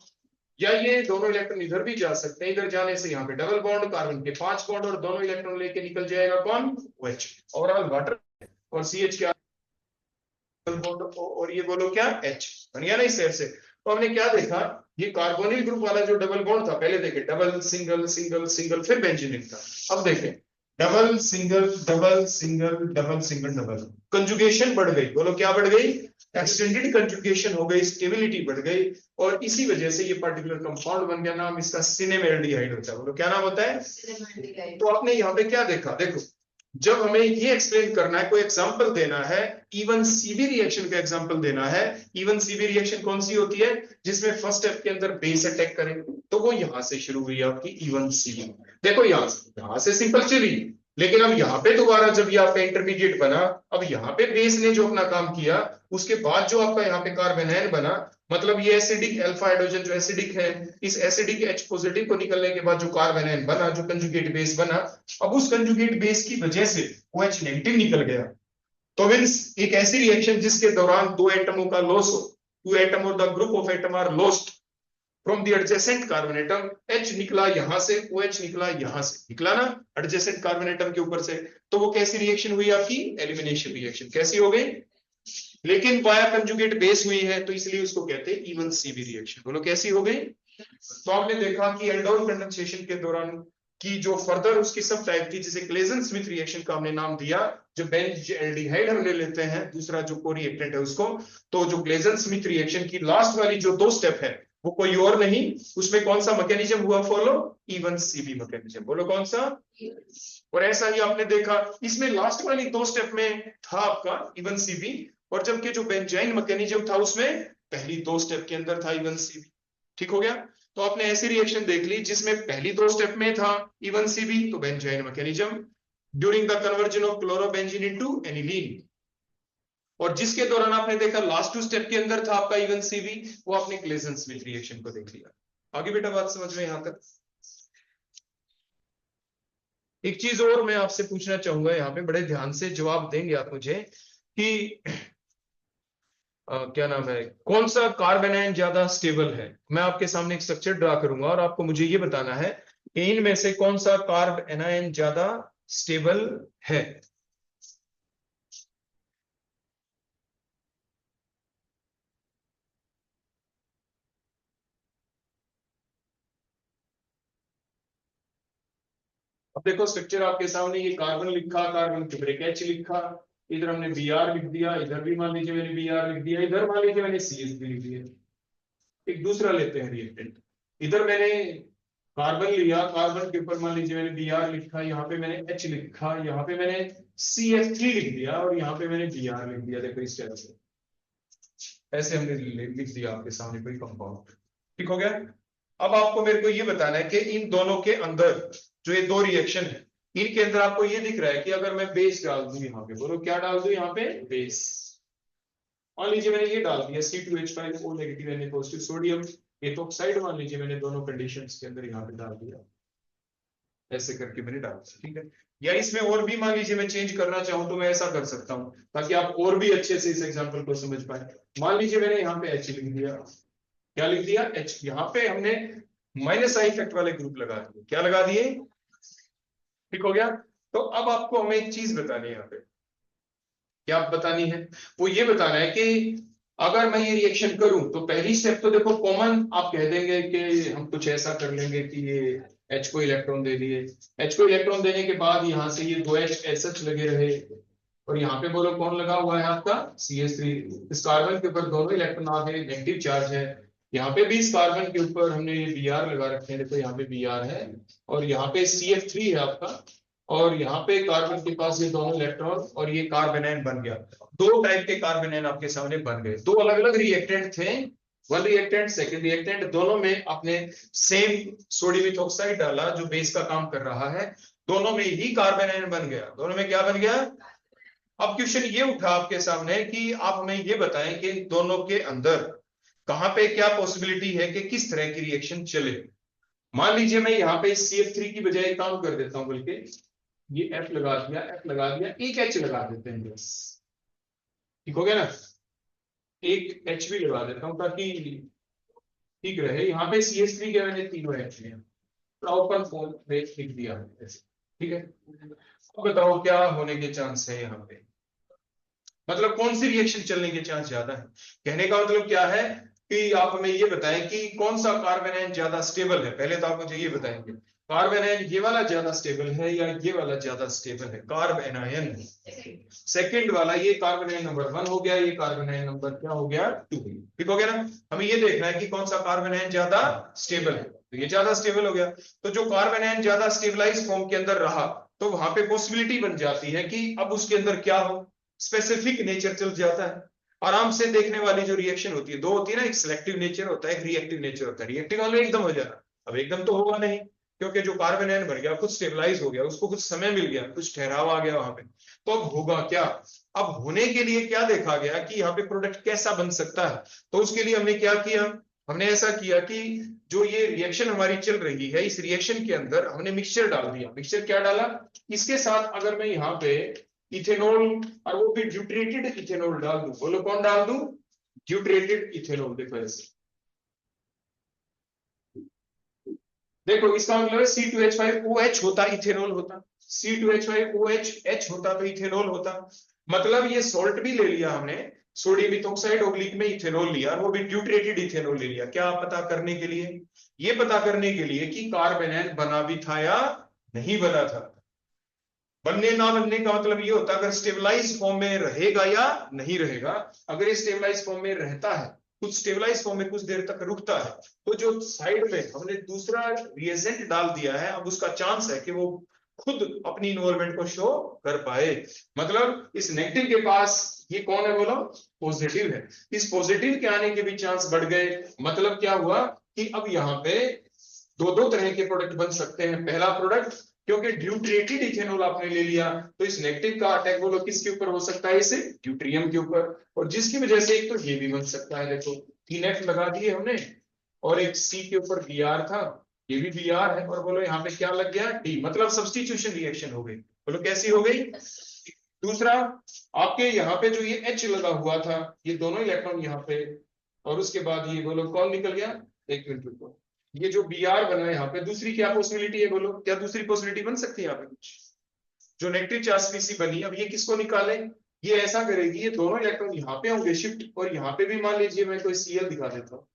या ये दोनों इलेक्ट्रॉन इधर भी जा सकते हैं, इधर जाने से यहाँ पे डबल बॉन्ड, कार्बन के 5 बॉन्ड, और दोनों इलेक्ट्रॉन लेके निकल जाएगा कौन, OH, ओवरऑल वाटर, और CH क्या, और ये बोलो क्या H बन गया ना इस साइड से। तो हमने क्या देखा, ये कार्बोनिल ग्रुप वाला जो डबल बॉन्ड था, पहले देखे डबल सिंगल सिंगल सिंगल, फिर बेंजीन था, अब देखें double single double single double single double, conjugation बढ़ गई, बोलो क्या बढ़ गई, एक्सटेंडेड कंजुगेशन हो गई, स्टेबिलिटी बढ़ गई, और इसी वजह से ये पर्टिकुलर कंपाउंड बन गया, नाम इसका सिनेमेल्डिहाइड होता है। बोलो क्या नाम होता है। तो आपने यहाँ पे क्या देखा, देखो जब हमें ये एक्सप्लेन करना है, कोई एग्जांपल देना है, इवन सीबी रिएक्शन का एग्जांपल देना है, इवन सीबी रिएक्शन कौन सी होती है, जिसमें फर्स्ट स्टेप के अंदर बेस अटैक करे, तो वो यहां से शुरू हुई आपकी इवन सीबी। देखो यहां से सिंपल चली, लेकिन अब यहाँ पे दोबारा जब ये आपका इंटरमीडिएट बना, अब यहाँ पे बेस ने जो अपना काम किया, उसके बाद जो आपका यहाँ पे कार्बन आयन बना, मतलब ये एसिडिक अल्फा हाइड्रोजन जो एसिडिक है, इस एसिडिक H पॉजिटिव को निकलने के बाद जो कार्बन आयन बना, जो कंजुगेट बेस बना, अब उस कंजुगेट बेस की वजह से OH नेगेटिव निकल गया। तो मींस एक ऐसी रिएक्शन जिसके दौरान दो एटमों का लॉस हो, टू एटम और the group of atom are lost from the adjacent carbon atom, H निकला यहां से, OH निकला यहां से, निकला ना एडजेसेंट कार्बन एटम के ऊपर से, तो वो कैसी रिएक्शन हुई आपकी, एलिमिनेशन रिएक्शन। कैसी हो गई, लेकिन वाया कंजुगेट बेस हुई है, तो इसलिए उसको कहते हैं इवन सीबी रिएक्शन। बोलो कैसी हो गई। तो आपने देखा कि एल्डोल कंडेंसेशन के दौरान की जो फर्दर उसकी सब टाइप थी, जिसे क्लेजन-स्मिथ रिएक्शन का हमने नाम दिया, जो बेंजील्डिहाइड हम ले लेते हैं, दूसरा जो कोरिएक्टेंट है उसको, तो जो क्लेजन-स्मिथ रिएक्शन की लास्ट वाली जो 2 स्टेप है, वो कोई और नहीं, उसमें कौन सा मैकेनिज्म हुआ फॉलो, इवन सीबी मैकेनिज्म। बोलो कौन सा। और ऐसा ही आपने देखा, इसमें लास्ट वाली 2 स्टेप में था आपका इवन सीबी, और जबकि जो बेंजाइन मैकेनिज्म था उसमें पहली 2 स्टेप के अंदर था इवन सीबी। ठीक हो गया। तो आपने ऐसी रिएक्शन देख ली जिसमें पहली 2 स्टेप में था इवन सीबी, तो benzene mechanism, during the conversion of chlorobenzene into aniline, और जिसके दौरान आपने देखा लास्ट 2 स्टेप के अंदर था आपका इवन सीबी, वो आपने क्लेजन-स्मिथ रिएक्शन को देख लिया। आगे बेटा बात समझ में यहां तक? एक चीज और मैं आपसे पूछना चाहूंगा, यहाँ पे बड़े ध्यान से जवाब देंगे आप मुझे कि क्या नाम है, कौन सा कार्बन आयन ज्यादा स्टेबल है। मैं आपके सामने एक स्ट्रक्चर ड्रा करूंगा और आपको मुझे ये बताना है कि इनमें से कौन सा कार्बन आयन ज्यादा स्टेबल है। अब देखो स्ट्रक्चर आपके सामने, ये कार्बन लिखा, कार्बन के ऊपर एक H लिखा, इधर हमने Br लिख दिया, इधर भी मान लीजिए मैंने Br लिख दिया, इधर मान लीजिए मैंने CH3 लिख दिया। एक दूसरा लेते हैं रिएक्टेंट, इधर मैंने कार्बन लिया, कार्बन के ऊपर मान लीजिए मैंने Br लिखा, यहाँ पे मैंने H लिखा, यहाँ पे मैंने CH3 लिख दिया और यहाँ पे मैंने Br लिख दिया। देखो इस तरह से ऐसे हमने लिख दिया आपके सामने कोई कंपाउंड। ठीक हो गया। अब आपको मेरे को ये बताना है कि इन दोनों के अंदर जो ये दो रिएक्शन है, इनके अंदर आपको ये दिख रहा है कि अगर मैं बेस डाल दूं यहाँ पे, बोलो क्या डाल दूं यहाँ पे, बेस। मान लीजिए मैंने ये डाल दिया C2H5O negative Na positive sodium, ये तो ऑक्साइड मान लीजिए मैंने दोनों कंडीशंस के अंदर यहाँ पे डाल दिया, ऐसे करके मैंने डाल दिया। ठीक है, या इसमें और भी मान लीजिए मैं चेंज करना चाहूं तो मैं ऐसा कर सकता हूं ताकि आप और भी अच्छे से इस एग्जांपल को समझ पाए। मान लीजिए मैंने यहाँ पे H लिख दिया, क्या लिख दिया, H। यहाँ पे हमने माइनस आई इफेक्ट वाले ग्रुप लगा दिए, क्या लगा दिए, ठीक हो गया। तो अब आपको हमें एक चीज बतानी है यहाँ पे, क्या बतानी है, वो ये बताना है कि अगर मैं ये रिएक्शन करूं तो पहली स्टेप तो देखो कॉमन आप कह देंगे कि हम कुछ ऐसा कर लेंगे कि ये H को इलेक्ट्रॉन दे दिए, H को इलेक्ट्रॉन देने के बाद यहाँ से ये दो H लगे रहे और यहाँ पे बोलो कौन लगा हुआ है आपका CH3। इस कार्बन के ऊपर दोनों इलेक्ट्रॉन आ गए, नेगेटिव चार्ज है। यहाँ पे भी इस कार्बन के ऊपर हमने ये Br लगा रखे हैं, देखो यहाँ पे Br है और यहाँ पे CH3 है आपका, और यहाँ पे कार्बन के पास ये दोनों इलेक्ट्रॉन और ये कार्बन आयन बन गया। दो टाइप के कार्बन आयन आपके सामने बन गए, दो अलग अलग रिएक्टेंट थे, वन रिएक्टेंट सेकंड रिएक्टेंट, दोनों में आपने सेम सोडियम इथॉक्साइड डाला जो बेस का काम कर रहा है, दोनों में ही कार्बन आयन बन गया। दोनों में क्या बन गया। अब क्वेश्चन ये उठा आपके सामने कि आप हमें ये बताएं कि दोनों के अंदर कहां पे क्या पॉसिबिलिटी है कि किस तरह की रिएक्शन चले। मान लीजिए मैं यहाँ पे CF3 की बजाय काम कर देता हूं, बल्कि ये F लगा दिया, F लगा दिया, एक H लगा देते हैं बस, ठीक हो गया ना, एक H भी लगा देता हूं ताकि ठीक रहे। यहाँ पे CH3 के मैंने तीनों H लिया, ओपन फॉर्म में लिख दिया, ठीक है। अब बताओ क्या होने के चांस है यहाँ पे, मतलब कौन सी रिएक्शन चलने के चांस ज्यादा है। कहने का मतलब क्या है कि आप हमें ये बताएं कि कौन सा कार्बन आयन ज्यादा स्टेबल है। पहले तो आप मुझे ये बताएंगे कार्बन आयन ये वाला ज्यादा स्टेबल है या ये वाला ज्यादा स्टेबल है, कार्बन आयन सेकंड वाला, ये कार्बन आयन नंबर 1 हो गया, ये कार्बन आयन नंबर क्या हो गया 2, ठीक हो गया ना। हमें ये देखना है कि कौन सा कार्बन आयन ज्यादा स्टेबल है, तो ये ज्यादा स्टेबल हो गया। तो जो कार्बन आयन ज्यादा स्टेबलाइज फॉर्म के अंदर रहा तो वहां पे पॉसिबिलिटी बन जाती है कि अब उसके अंदर क्या हो, स्पेसिफिक नेचर चल जाता है। आराम से देखने वाली जो रिएक्शन होती है, दो होती है ना, एक सिलेक्टिव नेचर होता है, एक रिएक्टिव नेचर होता है। रिएक्टिव वाले एकदम हो जाएगा, अब एकदम तो होगा नहीं क्योंकि जो कार्बन आयन बन गया कुछ स्टेबलाइज हो गया, उसको कुछ समय मिल गया, कुछ ठहराव आ गया वहां पे। तो अब होगा क्या, अब होने के लिए क्या देखा गया कि यहाँ पे प्रोडक्ट कैसा बन सकता है। तो उसके लिए हमने क्या किया, हमने ऐसा किया कि जो ये रिएक्शन हमारी चल रही है, इस रिएक्शन के अंदर हमने मिक्सचर डाल दिया। मिक्सचर क्या डाला, इसके साथ अगर मैं यहाँ पे इथेनॉल और वो भी ड्यूट्रेटेड इथेनॉल डाल दूं, बोलो कौन डाल दूं, ड्यूट्रेटेड इथेनॉल। देखो ऐसे, देखो इसका मतलब है C2H5OH होता इथेनॉल होता, C2H5OH होता तो इथेनॉल होता। मतलब ये सॉल्ट भी ले लिया हमने, सोडियम इथॉक्साइड ऑब्लिक में इथेनॉल लिया और वो भी ड्यूट्रेटेड इथेनॉल ले लिया। क्या पता करने के लिए, ये पता करने के लिए कि कार्बन आयन बना भी था या नहीं बना था। बनने ना बनने का मतलब ये होता है अगर स्टेबलाइज फॉर्म में रहेगा या नहीं रहेगा। अगर ये स्टेबलाइज फॉर्म में रहता है, कुछ स्टेबलाइज फॉर्म में कुछ देर तक रुकता है, तो जो साइड में हमने दूसरा रिएजेंट डाल दिया है, अब उसका चांस है कि वो खुद अपनी इन्वॉल्वमेंट को शो कर पाए। मतलब इस नेगेटिव के पास ये कौन है, बोलो पॉजिटिव है, इस पॉजिटिव के आने के भी चांस बढ़ गए। मतलब क्या हुआ कि अब यहाँ पे दो तरह के प्रोडक्ट बन सकते हैं। पहला प्रोडक्ट, क्योंकि ड्यूट्रेटेड इथेनॉल आपने ले लिया तो इस नेगेटिव का अटैक बोलो किसके ऊपर हो सकता है, इसे ड्यूट्रियम के ऊपर, और जिसकी वजह से एक तो ये भी बन सकता है। देखो 3F लगा दिए हमने और एक C के ऊपर Br था, ये भी Br है, और बोलो यहाँ पे क्या लग गया D, मतलब सब्स्टिट्यूशन रिएक्शन हो गई। बोलो कैसी हो गई। दूसरा, आपके यहाँ पे जो ये H लगा हुआ था, ये दोनों इलेक्ट्रॉन यहाँ पे, और उसके बाद ये बोलो कौन निकल गया, एक मिनट रुको, ये जो Br बना है यहाँ पे, दूसरी क्या पॉसिबिलिटी है, बोलो क्या दूसरी पॉसिबिलिटी बन सकती है यहाँ पे कुछ, जो नेगेटिव चार्ज स्पीसी बनी, अब ये किसको निकाले, ये ऐसा करेगी, ये दोनों इलेक्ट्रॉन यहाँ पे होंगे शिफ्ट, और यहाँ पे भी मान लीजिए मैं कोई Cl दिखा देता हूँ,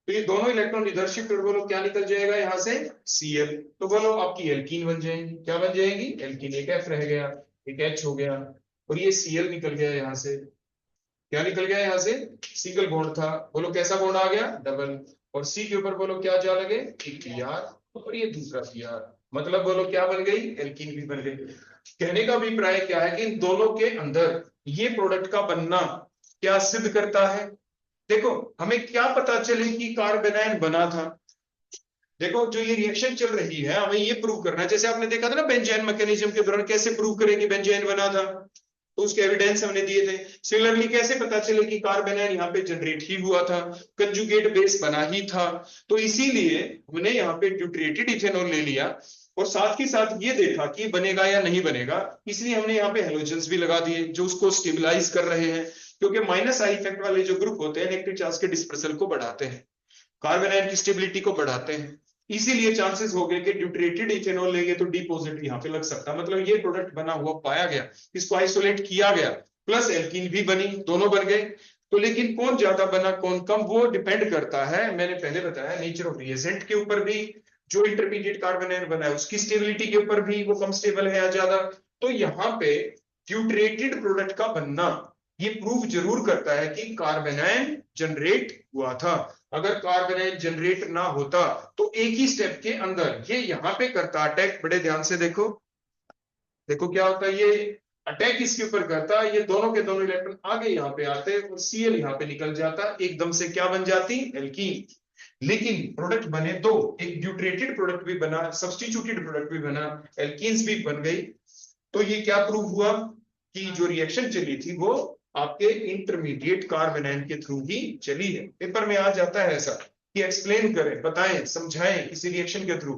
तो ये दोनों इलेक्ट्रॉन इधर शिफ्ट, और बोलो क्या निकल जाएगा यहाँ से Cl, तो बोलो आपकी एल्कीन बन जाएंगी, क्या बन जाएंगी एल्कीन, एक F रह गया, एक H हो गया, और ये Cl निकल गया यहाँ से, क्या निकल गया यहाँ से, सिंगल बॉन्ड था, बोलो कैसा बॉन्ड आ गया डबल, और C के ऊपर बोलो क्या जा लगे एक Br, और ये दूसरा Br, मतलब बोलो क्या बन गई एल्कीन भी बन गई। कहने का अभिप्राय क्या है कि इन दोनों के अंदर ये प्रोडक्ट का बनना क्या सिद्ध करता है, देखो हमें क्या पता चले कि कार्बेनाइन बना था, देखो जो ये रिएक्शन चल रही है हमें ये प्रूव करना है, जैसे आपने देखा था ना बेंजाइन मैकेनिज्म के दौरान कैसे प्रूव करें कि बेंजाइन बना था, तो उसके एविडेंस हमने दिए थे। सिमिलरली कैसे पता चले कि कार्बेनाइन यहाँ पे जनरेट ही हुआ था, कंजुगेट बेस बना ही था, तो इसीलिए हमने यहाँ पे ड्यूटरेटेड इथेनॉल ले लिया, और साथ ही साथ ये देखा कि बनेगा या नहीं बनेगा, इसलिए हमने यहाँ पे हेलोजन्स भी लगा दिए जो उसको स्टेबलाइज कर रहे हैं, क्योंकि माइनस आई इफेक्ट वाले जो ग्रुप होते हैं नेगेटिव चार्ज के डिस्पर्सल को बढ़ाते हैं, कार्बेनाइन की स्टेबिलिटी को बढ़ाते हैं, इसीलिए चांसेस हो गए कि ड्यूटरेटेड इथेनॉल लेंगे तो डिपोजिट यहाँ पे लग सकता है, मतलब ये प्रोडक्ट बना हुआ पाया गया, इसको आइसोलेट किया गया, प्लस एल्कीन भी बनी, दोनों बन गए। तो लेकिन कौन ज्यादा बना कौन कम वो डिपेंड करता है, मैंने पहले बताया नेचर ऑफ रिएजेंट के ऊपर भी, जो इंटरमीडिएट कार्बोनाइन बना है उसकी स्टेबिलिटी के ऊपर भी, वो कम स्टेबल है या ज्यादा। तो यहाँ पे ड्यूटरेटेड प्रोडक्ट का बनना ये प्रूव जरूर करता है कि कार्बोनाइन जनरेट हुआ था, अगर कार्बोनाइन जनरेट ना होता तो एक ही स्टेप के अंदर ये यहाँ पे करता अटैक, बड़े ध्यान से देखो, देखो क्या होता है, ये अटैक इसके ऊपर करता, ये दोनों के दोनों इलेक्ट्रॉन आगे यहाँ पे आते और Cl यहाँ पे निकल जाता, एकदम से क्या बन जाती एल्कीन। लेकिन प्रोडक्ट बने दो, एक ड्यूटरेटेड प्रोडक्ट भी बना, सब्स्टिट्यूटेड प्रोडक्ट भी बना, एल्कीन्स भी बन गई, तो ये क्या प्रूव हुआ कि जो रिएक्शन चली थी वो आपके इंटरमीडिएट कार्बोनाइन के थ्रू ही चली है। पेपर में आ जाता है ऐसा कि एक्सप्लेन करें, बताएं, समझाएं किसी रिएक्शन के थ्रू,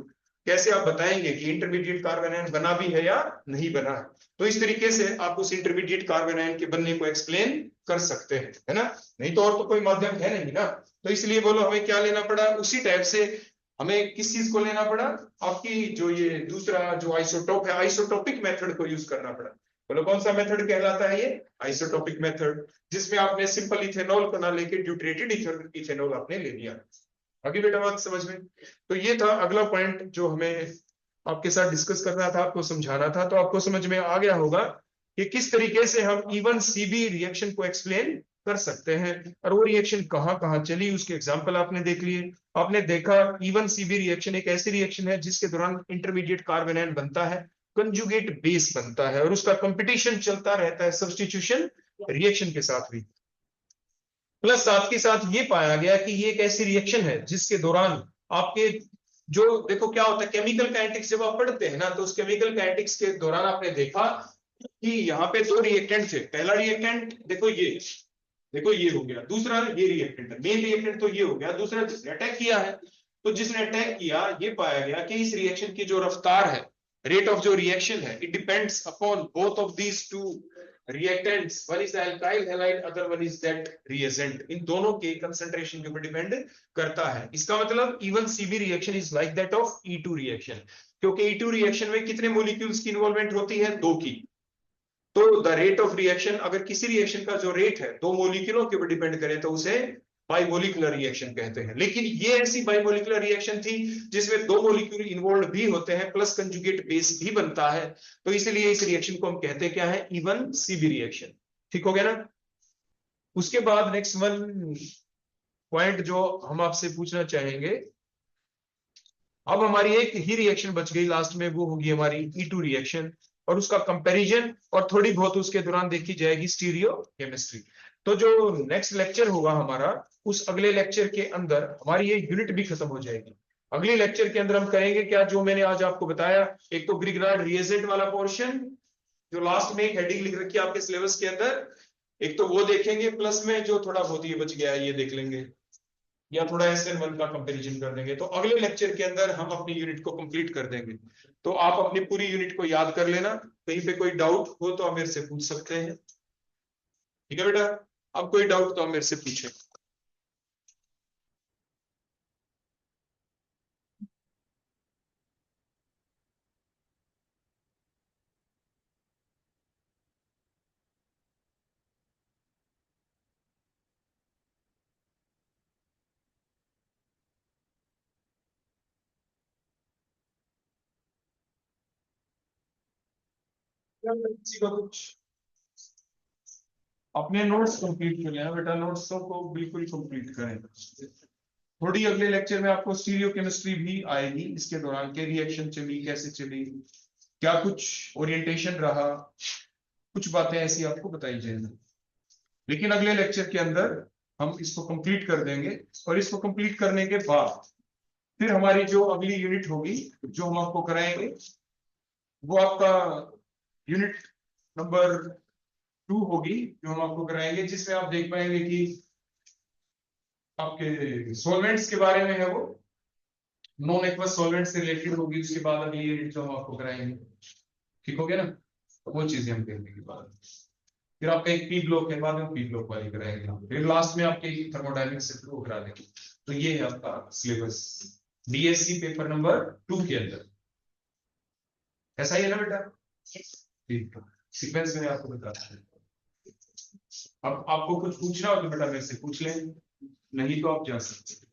कैसे आप बताएंगे कि इंटरमीडिएट कार्बोनाइन बना भी है या नहीं बना है, तो इस तरीके से आप उस इंटरमीडिएट कार्बोनाइन के बनने को एक्सप्लेन कर सकते हैं, है ना, नहीं तो और तो कोई माध्यम है नहीं ना, तो इसलिए बोलो हमें क्या लेना पड़ा, उसी टाइप से हमें किस चीज को लेना पड़ा, आपकी जो ये दूसरा जो आइसोटोप है, आइसोटोपिक मेथड को यूज करना पड़ा। बोलो कौन सा मेथड कहलाता है ये, आइसोटोपिक मेथड, जिसमें आपने सिंपल इथेनॉल को ना लेके ड्यूटरेटेड इथेनॉल आपने ले लिया। अभी बेटा बात समझ में, तो ये था अगला पॉइंट जो हमें आपके साथ डिस्कस करना था, आपको समझाना था, तो आपको समझ में आ गया होगा कि किस तरीके से हम इवन सीबी रिएक्शन को एक्सप्लेन कर सकते हैं, और वो रिएक्शन कहाँ कहाँ चली उसके एग्जाम्पल आपने देख लिए। आपने देखा इवन सीबी रिएक्शन एक ऐसी रिएक्शन है जिसके दौरान इंटरमीडिएट कार्बोनाइन बनता है, कंजुगेट बेस बनता है, और उसका कंपटीशन चलता रहता है सब्स्टिट्यूशन रिएक्शन के साथ भी। प्लस साथ के साथ ये पाया गया कि ये एक ऐसी रिएक्शन है जिसके दौरान आपके जो देखो क्या होता है, केमिकल काइनेटिक्स जब आप पढ़ते हैं ना, तो उस केमिकल काइनेटिक्स के दौरान आपने देखा कि यहाँ पे दो रिएक्टेंट थे, पहला रिएक्टेंट देखो ये हो गया, दूसरा ये रिएक्टेंट है, मेन रिएक्टेंट तो ये हो गया, दूसरा जिसने अटैक किया है, तो जिसने अटैक किया ये पाया गया कि इस रिएक्शन की जो रफ्तार है, रेट ऑफ जो रिएक्शन है, it depends upon both of these two reactants, one is the alkyl halide, other one is that reagent, इन दोनों के कंसंट्रेशन के ऊपर डिपेंड करता है। इसका मतलब even CB reaction is like that of E2 reaction, क्योंकि E2 रिएक्शन में कितने मॉलिक्यूल्स की इन्वॉल्वमेंट होती है, 2 की, तो द रेट ऑफ रिएक्शन अगर किसी रिएक्शन का जो रेट है 2 मॉलिक्यूलों के ऊपर डिपेंड करे तो उसे बाइमोलिकुलर रिएक्शन कहते हैं। लेकिन ये ऐसी बाइमोलिकुलर रिएक्शन थी जिसमें 2 मॉलिक्यूल इन्वॉल्व भी होते हैं, प्लस कंजुगेट बेस भी बनता है, तो इसलिए इस रिएक्शन को हम कहते हैं क्या है, इवन सीबी रिएक्शन। ठीक हो गया ना। उसके बाद नेक्स्ट वन पॉइंट जो हम आपसे पूछना चाहेंगे, अब हमारी एक ही रिएक्शन बच गई लास्ट में, वो होगी हमारी E2 रिएक्शन, और उसका कंपैरिजन और थोड़ी बहुत उसके दौरान देखी जाएगी स्टीरियो केमिस्ट्री। तो जो नेक्स्ट लेक्चर होगा हमारा, उस अगले लेक्चर के अंदर हमारी ये यूनिट भी खत्म हो जाएगी। अगले लेक्चर के अंदर हम करेंगे क्या, जो मैंने आज आपको बताया, एक तो ग्रिग्नार्ड रिएजेंट वाला पोर्शन जो लास्ट में एक हेडिंग लिख रखी है आपके सिलेबस के अंदर, एक तो वो देखेंगे, प्लस में जो थोड़ा बहुत ये बच गया है ये देख लेंगे। या थोड़ा SN1 का कंपैरिजन कर देंगे। तो अगले लेक्चर के अंदर हम अपनी यूनिट को कंप्लीट कर देंगे। तो आप अपनी पूरी यूनिट को याद कर लेना, कहीं पे कोई डाउट हो तो आप मेरे से पूछ सकते हैं। ठीक है बेटा, अब कोई डाउट तो आप मेरे से पूछे। किसी का कुछ? अपने नोट्स कंप्लीट कर लेना बेटा, नोट्सों को बिल्कुल कंप्लीट करें। थोड़ी अगले लेक्चर में आपको स्टीरियो केमिस्ट्री भी आएगी, इसके दौरान क्या रिएक्शन चली, कैसे चली, क्या कुछ ओरिएंटेशन रहा, कुछ बातें ऐसी आपको बताई जाएंगी। लेकिन अगले लेक्चर के अंदर हम इसको कंप्लीट कर देंगे, और इसको कंप्लीट करने के बाद फिर हमारी जो अगली यूनिट होगी जो हम आपको कराएंगे, वो आपका यूनिट नंबर 2 होगी, जो हम आपको कराएंगे, जिसमें आप देख पाएंगे कि आपके सॉल्वेंट्स के बारे में है, वो नॉन एक्वस सॉल्वेंट से रिलेटेड होगी। उसके बाद अगली यूनिट जो हम आपको कराएंगे, ठीक हो गया ना, वो चीजें हम देखने के बाद फिर आपका एक पी ब्लॉक है, बाद में पी ब्लॉक वाली कराएंगे, फिर लास्ट में आपके थर्मोडायनेमिक्स से शुरू करा देंगे। तो ये है आपका सिलेबस DSC पेपर नंबर 2 के अंदर। ऐसा ही है ना बेटा? ठीक है, सीक्वेंस में आपको बताता हूं। अब आपको कुछ पूछना हो तो बेटा मेरे से पूछ लें, नहीं तो आप जा सकते हैं।